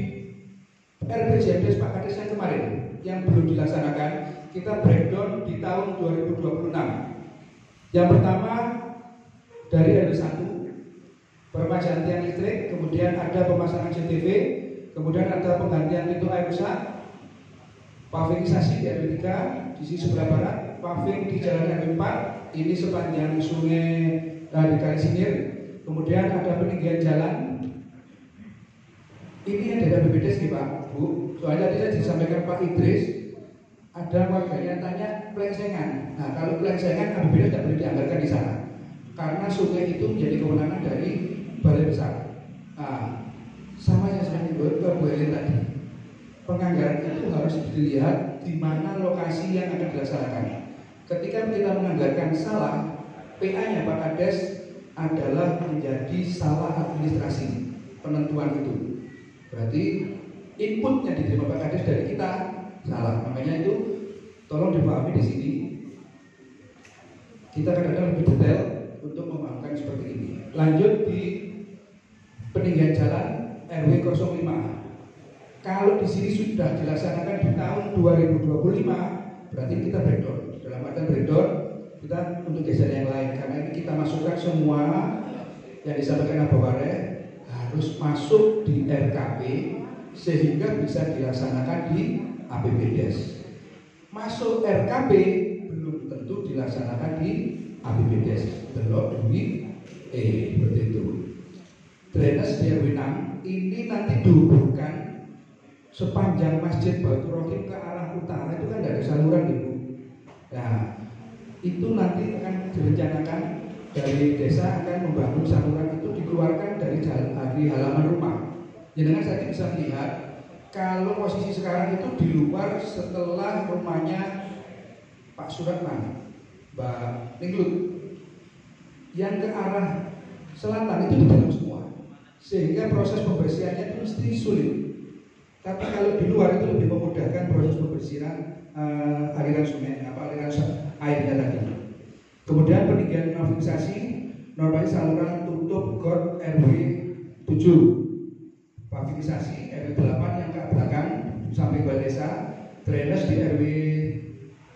RPJMDes Pak Kades yang kemarin yang belum dilaksanakan, kita breakdown di tahun 2026. Yang pertama dari RW 1 permajaan tiang listrik, kemudian ada pemasangan CCTV, Kemudian ada penggantian pintu air rusak, pavingisasi di RW 3 di sisi sebelah barat, paving di jalan RW 4 ini sepanjang sungai di Kalisinir. Kemudian ada peninggian jalan. Ini yang dari BPDes nih Pak, Bu. Soalnya tadi saya disampaikan Pak Idris, ada warganya tanya pelengsengan. Nah kalau pelengsengan BPDes tidak boleh dianggarkan di sana, karena sungai itu menjadi kewenangan dari Balai Besar. Nah, sama yang saya sebut ke Bu Elin tadi, penganggaran itu harus dilihat di mana lokasi yang akan dilaksanakan. Ketika kita menganggarkan salah, PA-nya Pak Kades adalah menjadi salah administrasi penentuan itu. Berarti inputnya diterima Pak Kades dari kita salah. Makanya itu tolong dipahami di sini. Kita kadang-kadang lebih detail untuk memahamkan seperti ini. Lanjut di peninggian jalan RW 05. Kalau di sini sudah dilaksanakan di tahun 2025, berarti kita breakdown. Dalam artian breakdown, kita untuk geser yang lain. Karena ini kita masukkan semua yang disampaikan Abu Ware harus masuk di RKP sehingga bisa dilaksanakan di APBDes. Masuk RKP belum tentu dilaksanakan di APBDes. Belum di seperti itu. Drainase di RW 6 ini nanti dihubungkan sepanjang Masjid Batu Rohim ke arah utara itu kan ada saluran Ibu. Nah, itu nanti akan direncanakan dari desa akan membangun saluran itu dikeluarkan dari jalan di halaman rumah. Jangan saja bisa melihat kalau posisi sekarang itu di luar setelah rumahnya Pak Suratman, Mbak Ninglut, yang ke arah selatan itu di dalam semua, sehingga proses pembersihannya itu mesti sulit. Tapi kalau di luar itu lebih memudahkan proses pembersihan aliran sungai, aliran airnya tadi. Kemudian peninggian normalisasi, normalisasi saluran tutup got RW 7, pavingisasi RW 8 yang ke belakang sampai balai desa, drainase di RW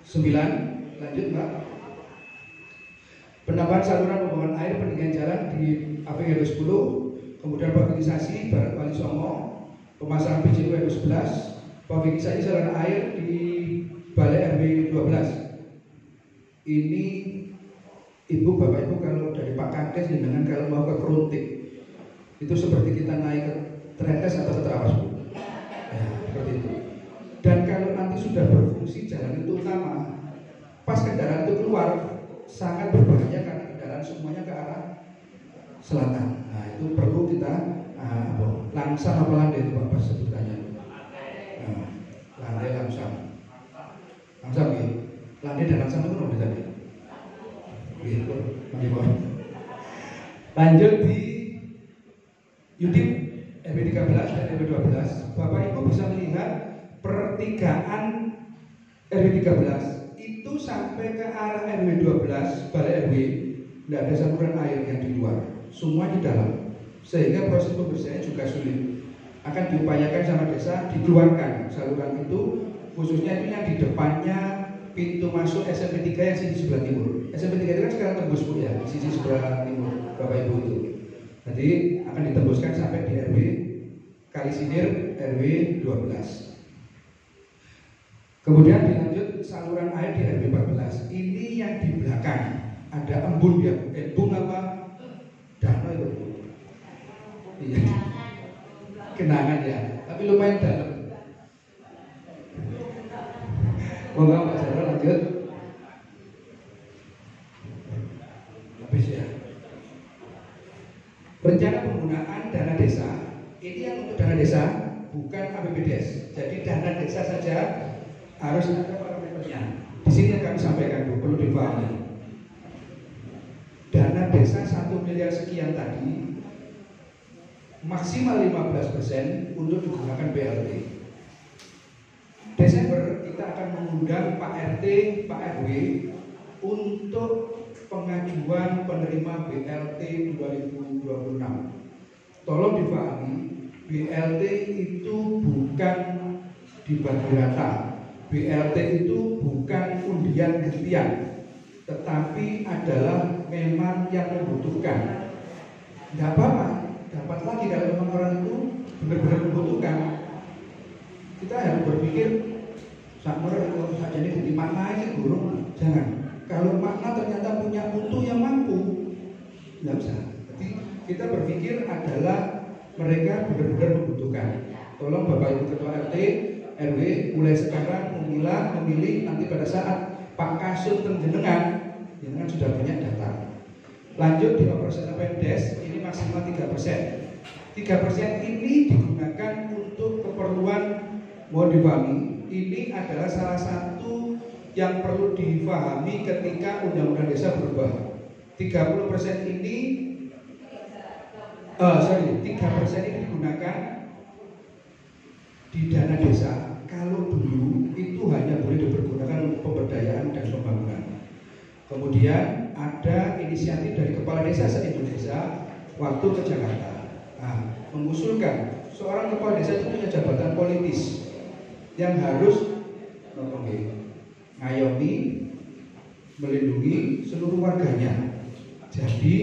9, lanjut Mbak. Penambahan saluran pembuangan air peninggian jalan di APW 10, kemudian pavingisasi Barat Wali Songo, pemasangan PJU RW 11, pavingisasi saluran air di Balai RW 12. Ini Ibu, Bapak Ibu kalau dari Pak Kades dengan kalau mau ke Krontik itu seperti kita naik ke Tretes atau ke Trawas, Bu. Ya, seperti itu. Dan kalau nanti sudah berfungsi jalan itu utama, pas kendaraan itu keluar sangat berbahaya karena kendaraan semuanya ke arah selatan. Nah, itu perlu kita langsam apa landai itu Bapak sebutannya. Nah, landai langsam. Langsam ya. Landai dan langsam itu nomor tadi. Gitu, lanjut di Yudip RW 13 dan RW 12. Bapak Ibu bisa melihat pertigaan RW 13 itu sampai ke arah RW 12 Balai RW tidak ada saluran air yang di luar, semua di dalam, sehingga proses pembersihannya juga sulit. Akan diupayakan sama desa dikeluarkan saluran itu, khususnya itu yang di depannya pintu masuk SMP 3 yang sisi sebelah timur. SMP 3 itu kan sekarang tembus Bu ya, sisi sebelah timur Bapak Ibu itu. Jadi akan ditembuskan sampai di RW Kalisinir RW 12. Kemudian dilanjut saluran air di RW 14. Ini yang di belakang ada embun ya, embun apa? Danau itu. Iya. Kenangan ya, tapi lumayan dalam. Moga Pak Jarwo lanjut. Habis ya. Rencana penggunaan dana desa ini yang untuk dana desa bukan APBDes. Jadi dana desa saja harus ada parameternya. Di sini yang kami sampaikan Bu, perlu dipahami. Dana desa 1 miliar sekian tadi maksimal 15% untuk digunakan BLT. Desember kita akan mengundang Pak RT, Pak RW untuk pengajuan penerima BLT 2026. Tolong dipahami, BLT itu bukan dibagi rata. BLT itu bukan undian gantian, tetapi adalah memang yang membutuhkan. Tidak apa-apa, dapat lagi kalau memang orang itu benar-benar membutuhkan. Kita harus berpikir sakmer kalau saja ini di makna ini guru, jangan. Kalau makna ternyata punya mutu yang mampu, nggak usah. Jadi kita berpikir adalah mereka benar-benar membutuhkan. Tolong Bapak Ibu Ketua RT, RW mulai sekarang memilih nanti pada saat Pak Kasut jenengan sudah punya data. Lanjut di operasional Pemdes ini maksimal 3%. 3% ini digunakan untuk keperluan mohon dipahami. Ini adalah salah satu yang perlu dipahami ketika Undang-Undang Desa berubah. 30% ini 3% ini digunakan di dana desa. Kalau dulu itu hanya boleh dipergunakan untuk pemberdayaan dan pembangunan. Kemudian ada inisiatif dari kepala desa se-Indonesia waktu ke Jakarta. Mengusulkan seorang kepala desa itu punya jabatan politis yang harus ngayomi, melindungi seluruh warganya. Jadi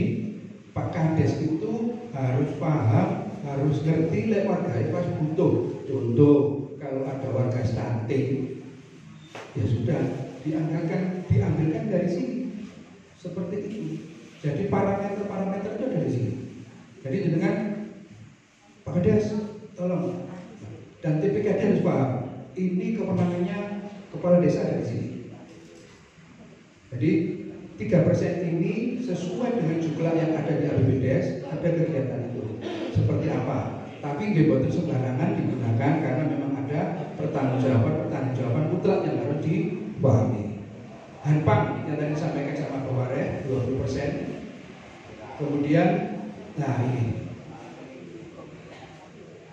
Pak Kades itu harus paham, harus ngerti lewat warga pas butuh. Contoh kalau ada warga stunting, ya sudah diambilkan dari sini. Seperti itu. Jadi parameter itu dari sini. Jadi dengan Pak Kades, tolong. Dan TPKD harus paham. Ini kewenangannya kepala desa dari sini. Jadi 3% ini sesuai dengan jumlah yang ada di APBDes, ada kegiatan itu. Seperti apa? Tapi nggih sembarangan digunakan karena memang ada pertanggungjawaban mutlak yang harus dipahami. Hanpang yang tadi disampaikan sama Pak Wareh 20%. Kemudian, ini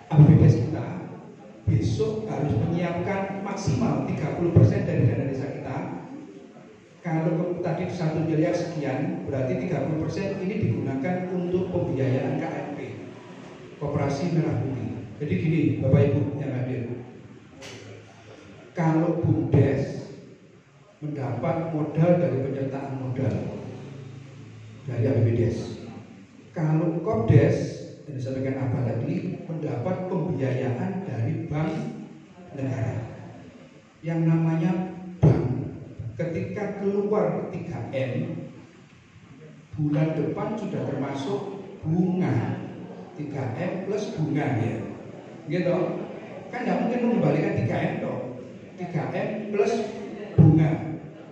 APBDes kita besok harus menyiapkan maksimal 30% dari dana desa kita. Kalau tadi 1 miliar sekian, berarti 30% ini digunakan untuk pembiayaan KMP, Koperasi Merah Putih. Jadi gini, Bapak Ibu yang hadir, kalau BUMDes mendapat modal dari penyertaan modal dari APBDes, kalau Kopdes yang disampaikan apa tadi mendapat pembiayaan dari bank negara. Yang namanya bank ketika keluar 3M bulan depan sudah termasuk bunga 3M plus bunga ya, gitu kan? Nggak mungkin mengembalikan 3M dong, 3M plus bunga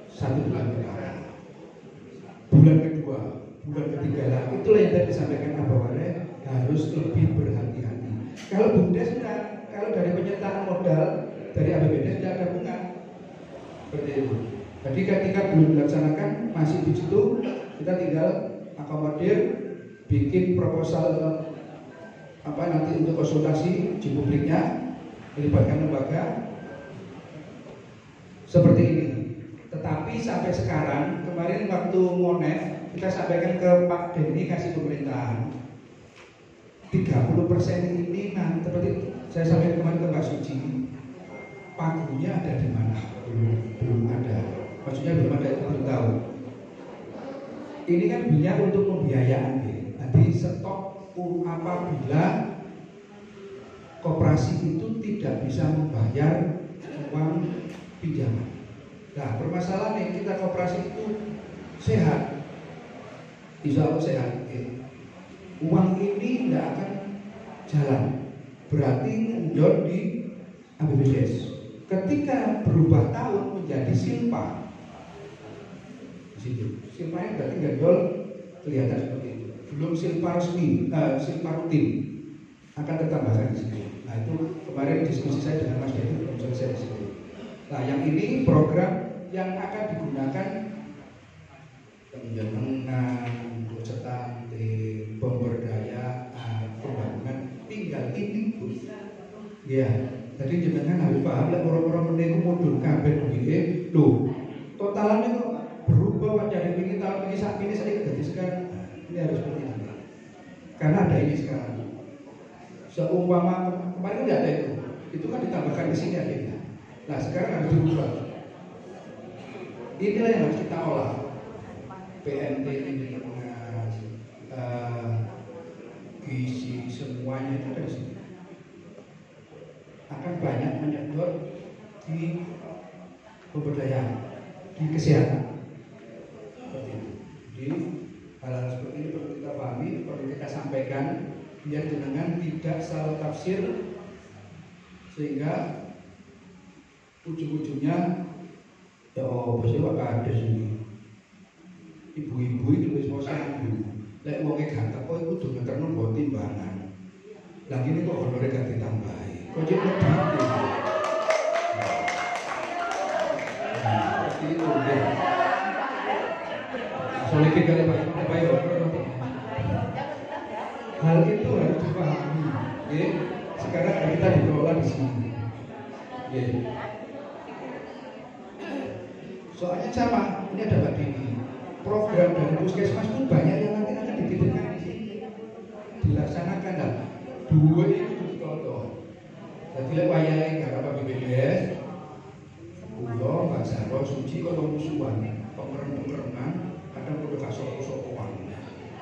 1 bulan pertama, bulan kedua, bulan ketiga lah. Itulah yang tadi disampaikan Pak Wareh, harus lebih berhati-hati. Kalau BUMDes sudah, kalau dari penyertaan modal dari APBD tidak ada bunga seperti itu. Jadi ketika belum dilaksanakan masih di situ, kita tinggal akomodir, bikin proposal nanti untuk konsultasi di publiknya, melibatkan lembaga seperti ini. Tetapi sampai sekarang, kemarin waktu Monef kita sampaikan ke Pak Denny kasih pemerintahan 30% ini. Nah, seperti saya sampaikan kemarin ke Mbak Suci, pagunya ada di mana? Belum ada. Maksudnya belum ada, itu belum tahu. Ini kan biaya untuk pembiayaan. Nanti stok apabila koperasi itu tidak bisa membayar uang pinjaman. Nah, permasalahan kita koperasi itu sehat, insya Allah sehat. Uang ini tidak akan jalan, berarti ngendor di APBDes. Ketika berubah tahun menjadi silpa, di situ silpanya berarti ngendor kelihatan seperti itu. Belum silpa resmi, silpa rutin akan ditambahkan di sini. Nah, itu kemarin diskusi saya dengan Mas Dedi belum selesai di sini. Nah, yang ini program yang akan digunakan penjenengan, stunting, pemberdayaan, pembangunan, tinggal ini Bu. Ya, jadi jenengan harus paham lah orang-orang menengok mundur kabeh begini. Loh, totalannya kok berubah wajah ini tahun ini saat ini saya jadi sekarang. Ini harus seperti ini. Karena ada ini sekarang. Seumpama kemarin tidak ada itu kan ditambahkan di sini akhirnya. Nah, sekarang harus dirubah. Inilah yang harus kita olah. PNT ini gizi semuanya itu ada di sini. kalau di pemberdayaan, di kesehatan. Seperti itu. Jadi hal-hal seperti ini perlu kita pahami, perlu kita sampaikan biar jenengan tidak salah tafsir sehingga ujung-ujungnya ya bosnya wak kades ini ibu-ibu itu wis posyandu lek wonge ganteng kok iku kudu ngeterno nggo timbangan lah ngene kok honore gak ditambahi kok cek medhit seperti itu ya soalnya kali Pak Yo hal itu harus dipahami ya sekarang kita dikelola di sini ya soalnya sama ini ada Mbak Dini program dari puskesmas itu banyak yang nanti akan dititipkan di sini dilaksanakan dan dua itu ditoto jadi lek wayahe garap BPJS kula Mbak Zaro Suci kok musuhan kok merem-mereman kadang kudu gak soko-sokoan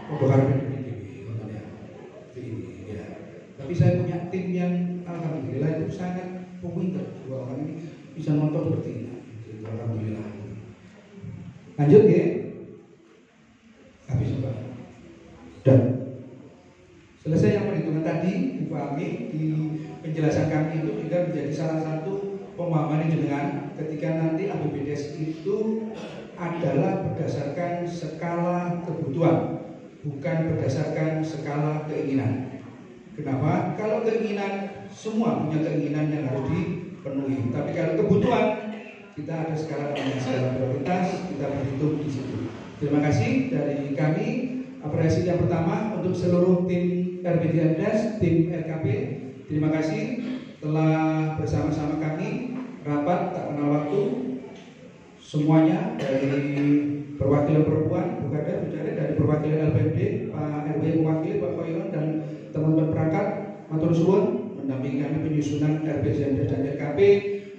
kudu harus dipikir ngoten ya ini ya tapi saya punya tim yang alhamdulillah itu sangat pintar dua orang ini bisa nonton seperti ini alhamdulillah. Lanjut ya. Habis Pak. Dan selesai yang perhitungan tadi dipahami di penjelasan kami itu juga menjadi salah satu pemahaman jenengan ketika nanti APBDes itu adalah berdasarkan skala kebutuhan bukan berdasarkan skala keinginan. Kenapa? Kalau keinginan semua punya keinginan yang harus dipenuhi, tapi kalau kebutuhan kita ada skala prioritas, kita berhitung di situ. Terima kasih dari kami. Apresiasi yang pertama untuk seluruh tim RBDMdes, tim RKP. Terima kasih telah bersama-sama kami rapat tak kenal waktu. Semuanya dari perwakilan perempuan, bukan dari perwakilan LPMD, Pak RW mewakili Pak Koyon dan teman-teman perangkat. Matur suwun mendampingi kami penyusunan RBDMdes dan RKP.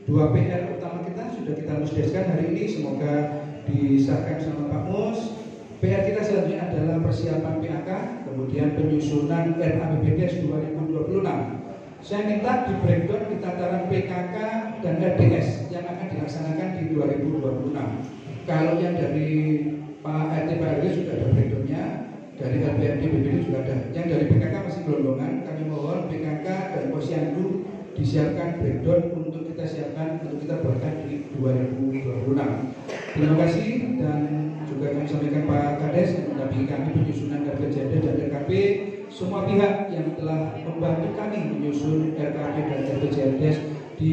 2 PR utama kita sudah kita musdeskan hari ini, semoga disahkan sama Pak Mus. PR kita selanjutnya adalah persiapan PAK, kemudian penyusunan RAPBDes 2026. Saya minta di breakdown di tataran PKK dan RDS yang akan dilaksanakan di 2026. Kalau yang dari Pak RT Pak RW sudah ada breakdownnya, dari LPMD BPD juga ada. Yang dari PKK masih gelondongan, kami mohon PKK dan Posyandu disiapkan breakdown untuk kita siapkan untuk kita buatkan di 2026. Terima kasih dan juga kami sampaikan Pak Kades yang mendampingi kami penyusunan RPJMD dan RKP. Semua pihak yang telah membantu kami menyusun RKP dan RPJMD di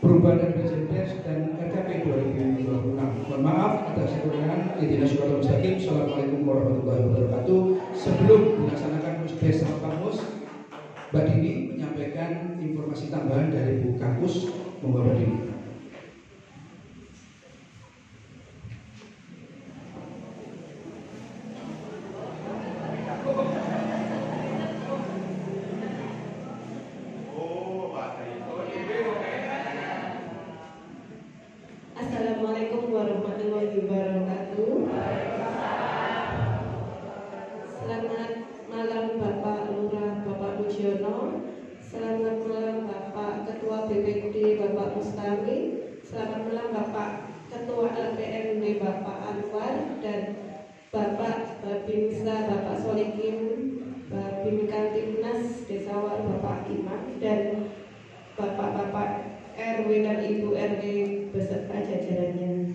perubahan RPJMD dan RKP 2026. Mohon maaf atas kekurangan. Assalamualaikum warahmatullahi wabarakatuh. Sebelum dilaksanakan musdes sama Pak Mus, Mbak Dini menyampaikan informasi tambahan dari Bu Kampus. Monggo Mbak Dini. Assalamualaikum warahmatullahi wabarakatuh. Selamat malam Bapak Lurah Bapak Mujiono. Selamat malam Bapak Ketua BPD Bapak Mustami. Selamat malam Bapak Ketua LPMD Bapak Anwar dan Bapak Babinsa Bapak Solikin, Babin Kantimnas Desawal Bapak Imam dan Bapak-bapak RW dan Ibu RW beserta jajarannya.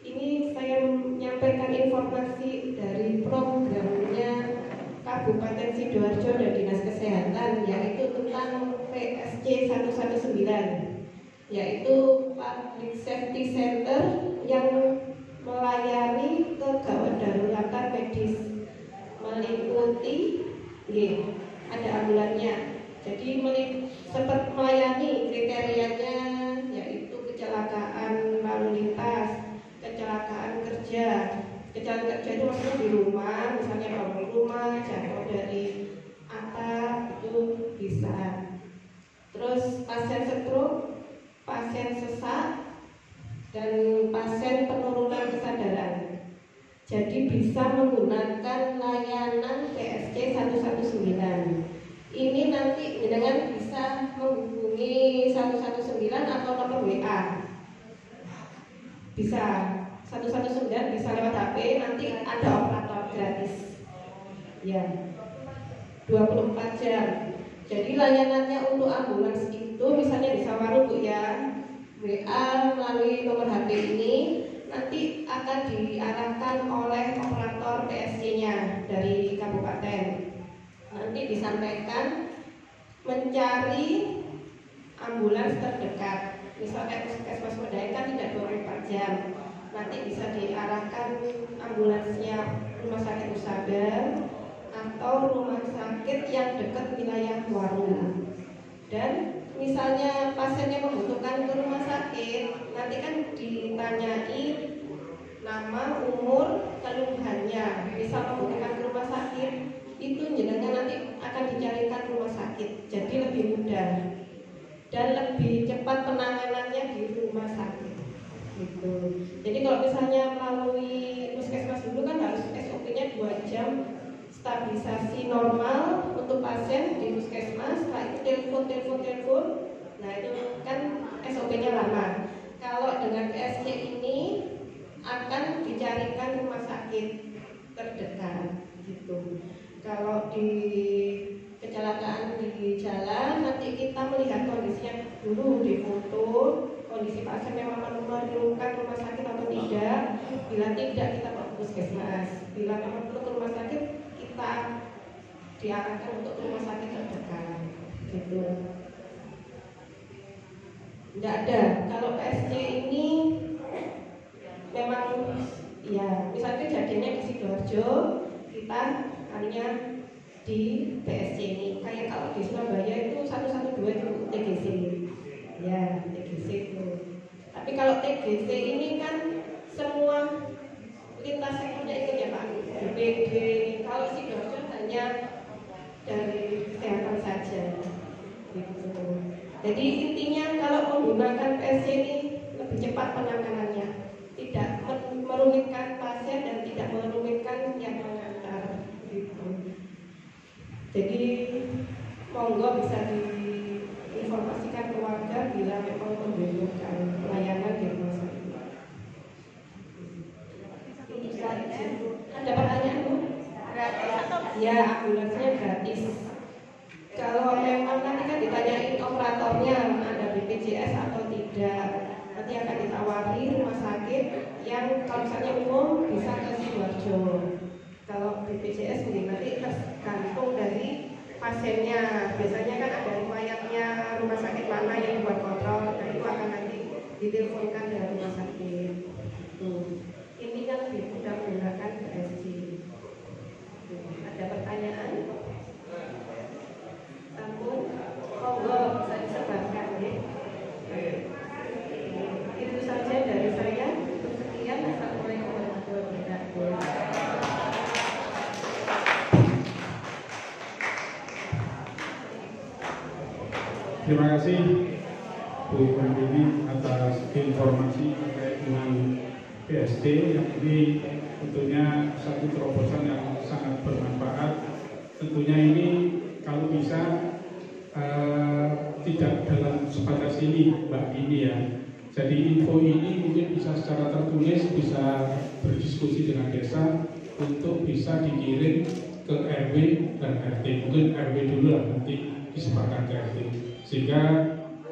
Ini saya menyampaikan informasi dari programnya Kabupaten Sidoarjo dan Dinas Kesehatan, yaitu tentang PSG 119, yaitu Public Safety Center yang melayani kegawat daruratan medis, meliputi ada ambulannya. Jadi seperti melayani kriterianya yaitu kecelakaan lalu lintas, kecelakaan kerja. Kecelakaan kerja itu maksudnya di rumah, misalnya bangun rumah, jatuh dari atap itu bisa. Terus pasien stroke, pasien sesak, dan pasien penurunan kesadaran. Jadi bisa menggunakan layanan PSG 119. Ini nanti dengan bisa menghubungi 119 atau nomor WA. Bisa 119 bisa lewat HP, nanti ada operator gratis. Ya. 24 jam. Jadi layanannya untuk ambulans itu misalnya di Sawaru Bu ya, WA melalui nomor HP ini nanti akan diarahkan oleh operator PSC-nya dari kabupaten. Nanti disampaikan mencari ambulans terdekat. Misalnya Puskesmas Medaeng kan tidak 24 jam. Nanti bisa diarahkan ambulansnya Rumah Sakit Usaber atau rumah sakit yang dekat wilayah Waru. Dan misalnya pasiennya membutuhkan ke rumah sakit, nanti kan ditanyai nama, umur, keluhannya. Bisa membutuhkan ke rumah sakit, itu jenengan nanti akan dicarikan rumah sakit. Jadi lebih mudah dan lebih cepat penanganannya di rumah sakit. Gitu. Jadi kalau misalnya melalui puskesmas dulu kan harus SOP-nya 2 jam stabilisasi normal untuk pasien di puskesmas, setelah itu telepon. Nah itu kan SOP-nya lama. Kalau dengan PSG ini akan dicarikan rumah sakit terdekat gitu. Kalau di kecelakaan di jalan nanti kita melihat kondisinya dulu di foto, kondisi pasien memang memerlukan rumah sakit atau tidak. Bila tidak kita bawa ke puskesmas, bila memang perlu ke rumah sakit kita diarahkan untuk rumah sakit terdekat gitu. Tidak ada. Kalau PSG ini memang ya misalnya kejadiannya di Sidoarjo, kita hanya di PSG ini. Kayak kalau di Surabaya itu 112 itu TGC ya, TGC itu. Tapi kalau TGC ini kan semua lintas sektornya ikut ya Pak, BPD. Kalau Sidoarjo hanya dari kesehatan saja gitu. Jadi intinya kalau menggunakan PSG ini lebih cepat penanganannya, tidak merumitkan pasien dan tidak merumitkan yang mengantar gitu. Jadi monggo bisa diinformasikan ke warga bila memang membutuhkan pelayanan di rumah sakit. Ada pertanyaan Bu? Ya, ambulansnya gratis. Kalau memang nanti kan ditanyain operatornya ada BPJS atau tidak, nanti akan ditawari rumah sakit yang kalau misalnya umum bisa ke Sidoarjo. Kalau BPJS mungkin nanti tergantung dari pasiennya. Biasanya kan ada riwayatnya rumah sakit mana yang buat kontrol, dan itu akan nanti diteleponkan dari rumah sakit. Ini kan lebih mudah menggunakan PSG. Ada pertanyaan? Sampun, monggo bisa disebarkan ya. Itu saja dari saya. Sekian, assalamualaikum warahmatullahi wabarakatuh. Terima kasih Bu Mandini atas informasi terkait dengan PSD yang ini tentunya satu terobosan yang sangat bermanfaat. Tentunya ini kalau bisa tidak dalam sebatas ini Mbak Dini ya. Jadi info ini mungkin bisa secara tertulis, bisa berdiskusi dengan desa untuk bisa dikirim ke RW dan RT. Mungkin RW dulu lah, nanti disebarkan ke RT, sehingga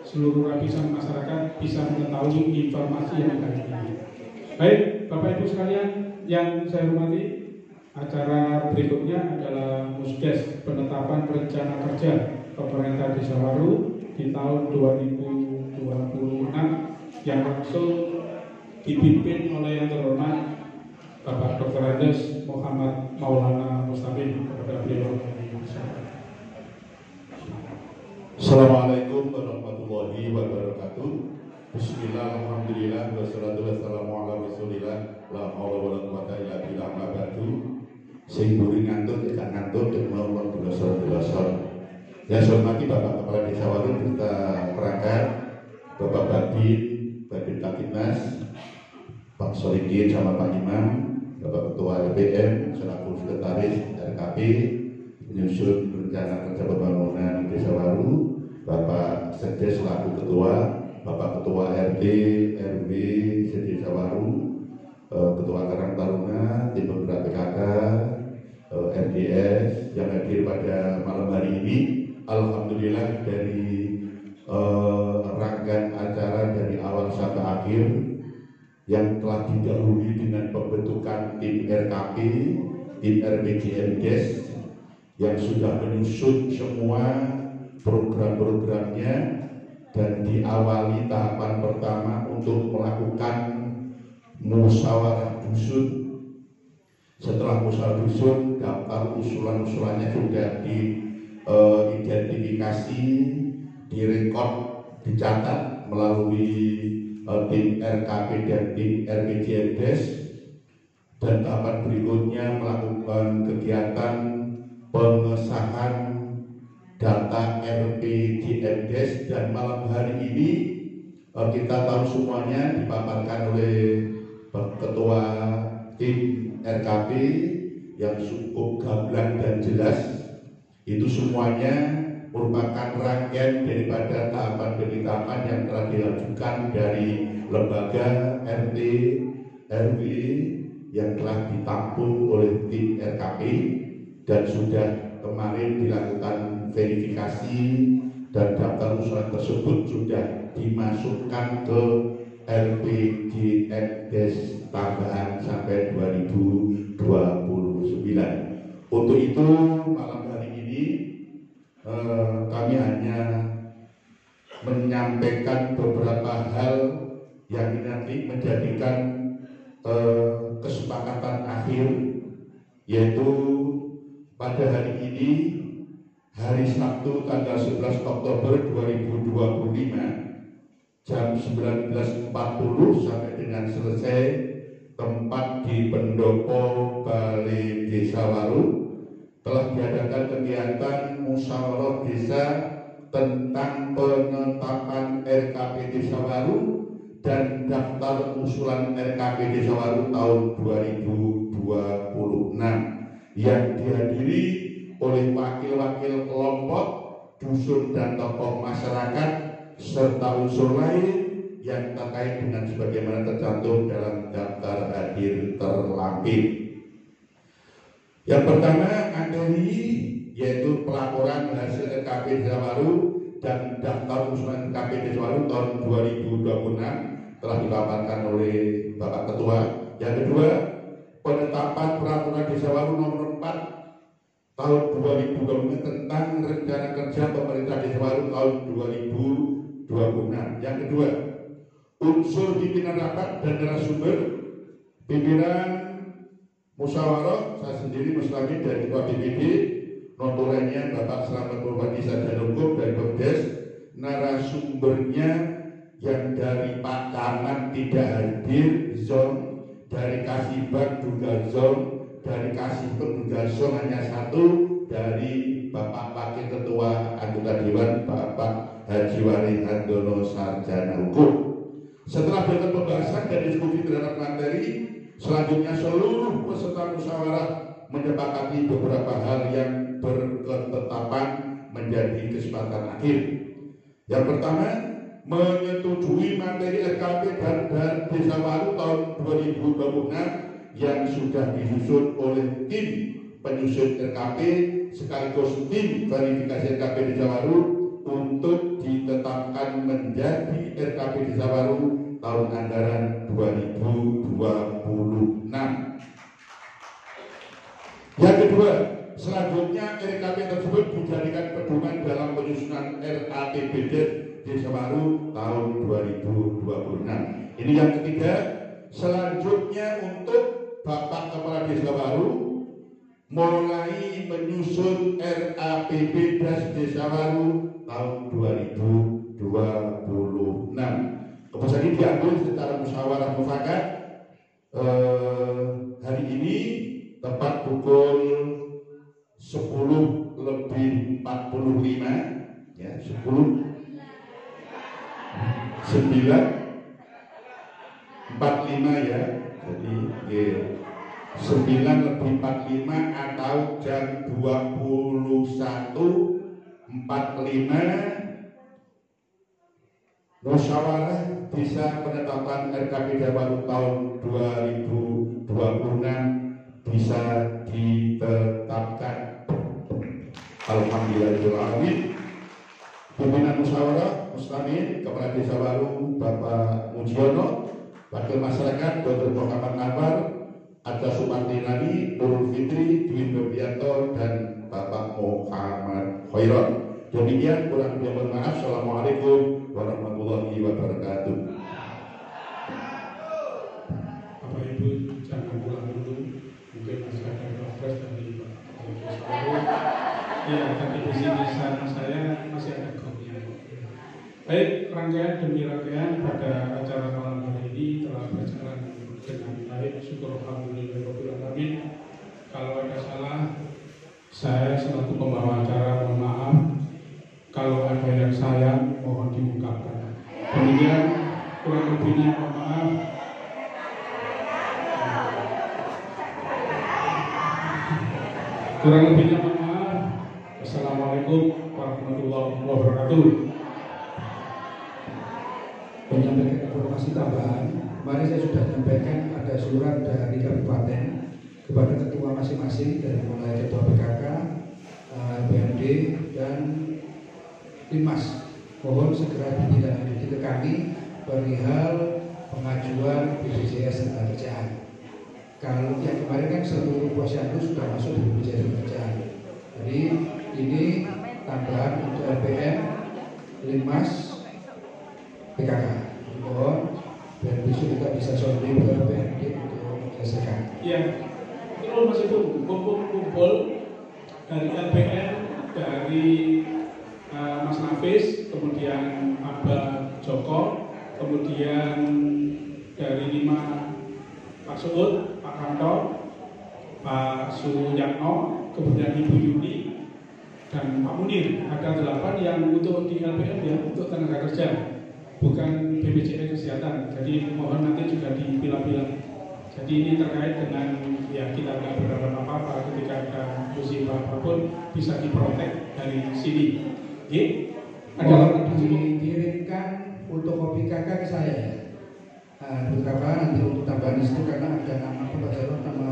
seluruh lapisan masyarakat bisa mengetahui informasi yang ada ini. Baik, Bapak Ibu sekalian yang saya hormati, acara berikutnya adalah Musdes penetapan rencana kerja pemerintah Desa Waru di tahun 2026 yang langsung dipimpin oleh yang terhormat Bapak Dr. Andes Muhammad Maulana Mustaqim. Kepada beliau. Assalamualaikum warahmatullahi wabarakatuh. Bismillah, alhamdulillah, wassalatu wassalamu ala rasulillah, la haula wala quwata illa billah, ma ba'du. Sing buri ngantuk, ikan ngantuk, dan melawan bilosor. Yang saya hormati Bapak Kepala Desa Waru beserta perangkat, Bapak Babin Kapitnas, Pak Solikin sama Pak Imam, Bapak Ketua LPM, selaku Sekretaris RKP, menyusun rencana kerja pembangunan Desa Waru, Bapak Sekdes selaku Ketua, Bapak Ketua RT, RW, Desa Waru, Ketua Karang Taruna, tim penggerak PKK, RDS yang hadir pada malam hari ini. Alhamdulillah dari rangkaian acara dari awal sampai akhir yang telah didahului dengan pembentukan tim RKP, tim RPJMDes yang sudah menyusun semua program-programnya dan diawali tahapan pertama untuk melakukan musyawarah dusun. Setelah musyawarah dusun, daftar usulan-usulannya sudah diidentifikasi, direkod, dicatat melalui tim RKP dan tim RPJMDes, dan tahapan berikutnya melakukan kegiatan pengesahan data RPJMDes. Dan malam hari ini kita tahu semuanya dipaparkan oleh Ketua tim RKP yang cukup gamblang dan jelas. Itu semuanya merupakan rangkaian daripada tahapan-tahapan yang telah dilakukan dari lembaga RT, RW yang telah ditampung oleh tim RKP dan sudah kemarin dilakukan verifikasi dan daftar usulan tersebut sudah dimasukkan ke RPJMDes tambahan sampai 2029. Untuk itu malam hari ini kami hanya menyampaikan beberapa hal yang nanti menjadikan kesepakatan akhir, yaitu pada hari ini, hari Sabtu tanggal 11 Oktober 2025 jam 19.40 sampai dengan selesai tempat di Pendopo Balai Desa Waru telah diadakan kegiatan musyawarah desa tentang penetapan RKP Desa Waru dan daftar usulan RKP Desa Waru tahun 2026 yang dihadiri oleh wakil-wakil kelompok, dusun dan tokoh masyarakat serta unsur lain yang terkait dengan sebagaimana tercantum dalam daftar hadir terlampir. Yang pertama materi yaitu pelaporan hasil RKP Desa Waru dan daftar usulan RKP Desa Waru tahun 2026 telah dipaparkan oleh Bapak Ketua. Yang kedua, penetapan peraturan Desa Waru nomor 4 tahun 2020 tentang rencana kerja pemerintah Desa Waru tahun 2026. Yang kedua, unsur pimpinan rapat dan narasumber pimpinan musyawarah, saya sendiri Muslami dari Ketua BPD, notulennya Bapak Slamet Purwadi Sajanungkup dari Pemdes, narasumbernya yang dari Pak Camat tidak hadir, zon dari Kasibag juga zon, dari Kasibag juga zon hanya satu, dari Bapak Wakil Ketua Anggota Dewan Bapak Haji Wari Handono Sarjana Hukum. Setelah dengan pembahasan dan diskusi terhadap materi, selanjutnya seluruh peserta musyawarah menyepakati beberapa hal yang berketetapan menjadi kesepakatan akhir. Yang pertama, menyetujui materi RKP dan Desa Waru tahun 2026 yang sudah disusun oleh tim penyusun RKP sekaligus tim verifikasi RKP Desa Waru untuk ditetapkan menjadi RKP Desa Waru tahun anggaran 2026. Yang kedua, selanjutnya RKP tersebut dijadikan pedoman dalam penyusunan RAPBD Desa Waru tahun 2026. Ini yang ketiga. Selanjutnya untuk Bapak Kepala Desa Waru mulai menyusun RAPBD Desa Waru tahun 2026. Keputusan ini diambil secara musyawarah mufakat hari ini tepat pukul 10:45 ya, 9:45 ya. Jadi 9:45 atau jam 21:45 musyawarah bisa penetapan RKPD baru tahun 2026 bisa ditetapkan. Alhamdulillahirrahmanirrahim. Pimpinan musyawarah Muslimin Kepala Desa Baru Bapak Mujiono, Wakil Masyarakat Dr. Muhammad Anwar, Ada Sumarti Nadi, Nurul Fitri, Dwi Novianto, dan Bapak Muhammad Khairon. Demikian, kurang lebih mohon maaf. Assalamualaikum warahmatullahi wabarakatuh. Bapak Ibu jangan pulang dulu, mungkin masih ada refresh dari Pak ya, tapi di sini saya masih ada grupnya. Baik, rangkaian demi rangkaian pada acara malam hari ini telah berjalan dengan baik. Syukur alhamdulillahirabbil alamin. Kalau ada salah, saya selaku pembawa acara mohon maaf. Kalau ada yang sayang, mohon diungkapkan. Kemudian kurang lebihnya mohon maaf. Kurang lebihnya mohon maaf. Assalamualaikum warahmatullahi wabarakatuh. Menyampaikan informasi tambahan, kemarin saya sudah menyampaikan ada surat dari kabupaten kepada ketua masing-masing dari mulai ketua PKK, BND dan Limas. Mohon segera ditindaklanjuti ke kami perihal pengajuan BPJS Ketenagakerjaan. Kalau yang kemarin kan seluruh posyandu sudah masuk di BPJS Ketenagakerjaan. Jadi ini tambahan untuk LPM, Limas, PKK. Mohon dan besok juga bisa sortir ke BND untuk menyelesaikan. Ya, itu masih kumpul dari LPM, dari Mas Nafis, kemudian Abah Joko, kemudian dari 5 Pak Suud, Pak Kanto, Pak Suyatno, kemudian Ibu Yuni dan Pak Munir. Ada 8 yang untuk di LPM ya, untuk tenaga kerja, bukan BPJS Kesehatan. Jadi mohon nanti juga dipilah-pilah. Jadi ini terkait dengan ya kita nggak berharap apa-apa ketika ada musibah apapun bisa diprotek dari sini. Oke? Ada dikirimkan fotokopi kakak ke saya ya. Beberapa nanti untuk tambahan di situ karena ada nama nama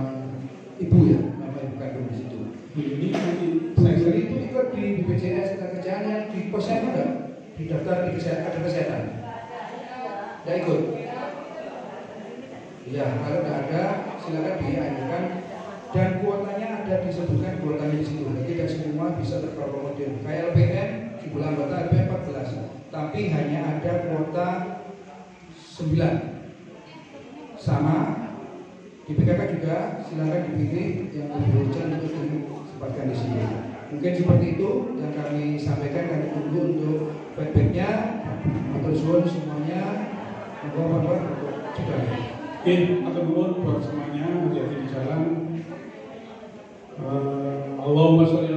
ibu ya, nama ibu kandung di situ. Ini nanti saya sendiri itu ikut di BPJS Ketenagakerjaan yang di posyandu ada di daftar di kesehatan. Tidak ikut. Ya, kalau tidak ada silakan diajukan dan kuotanya ada disebutkan kuotanya di situ. Jadi tidak semua bisa terpromodir. Kayak LPM jumlah anggota LPM 14, tapi hanya ada kuota 9. Sama di PKK juga silakan dipilih yang lebih urgent untuk disempatkan di sini. Mungkin seperti itu yang kami sampaikan. Kami tunggu untuk feedbacknya. Matur suwun semuanya. Mohon untuk juga. Oke, matur nuwun buat semuanya, hati-hati di jalan. Allahumma sholli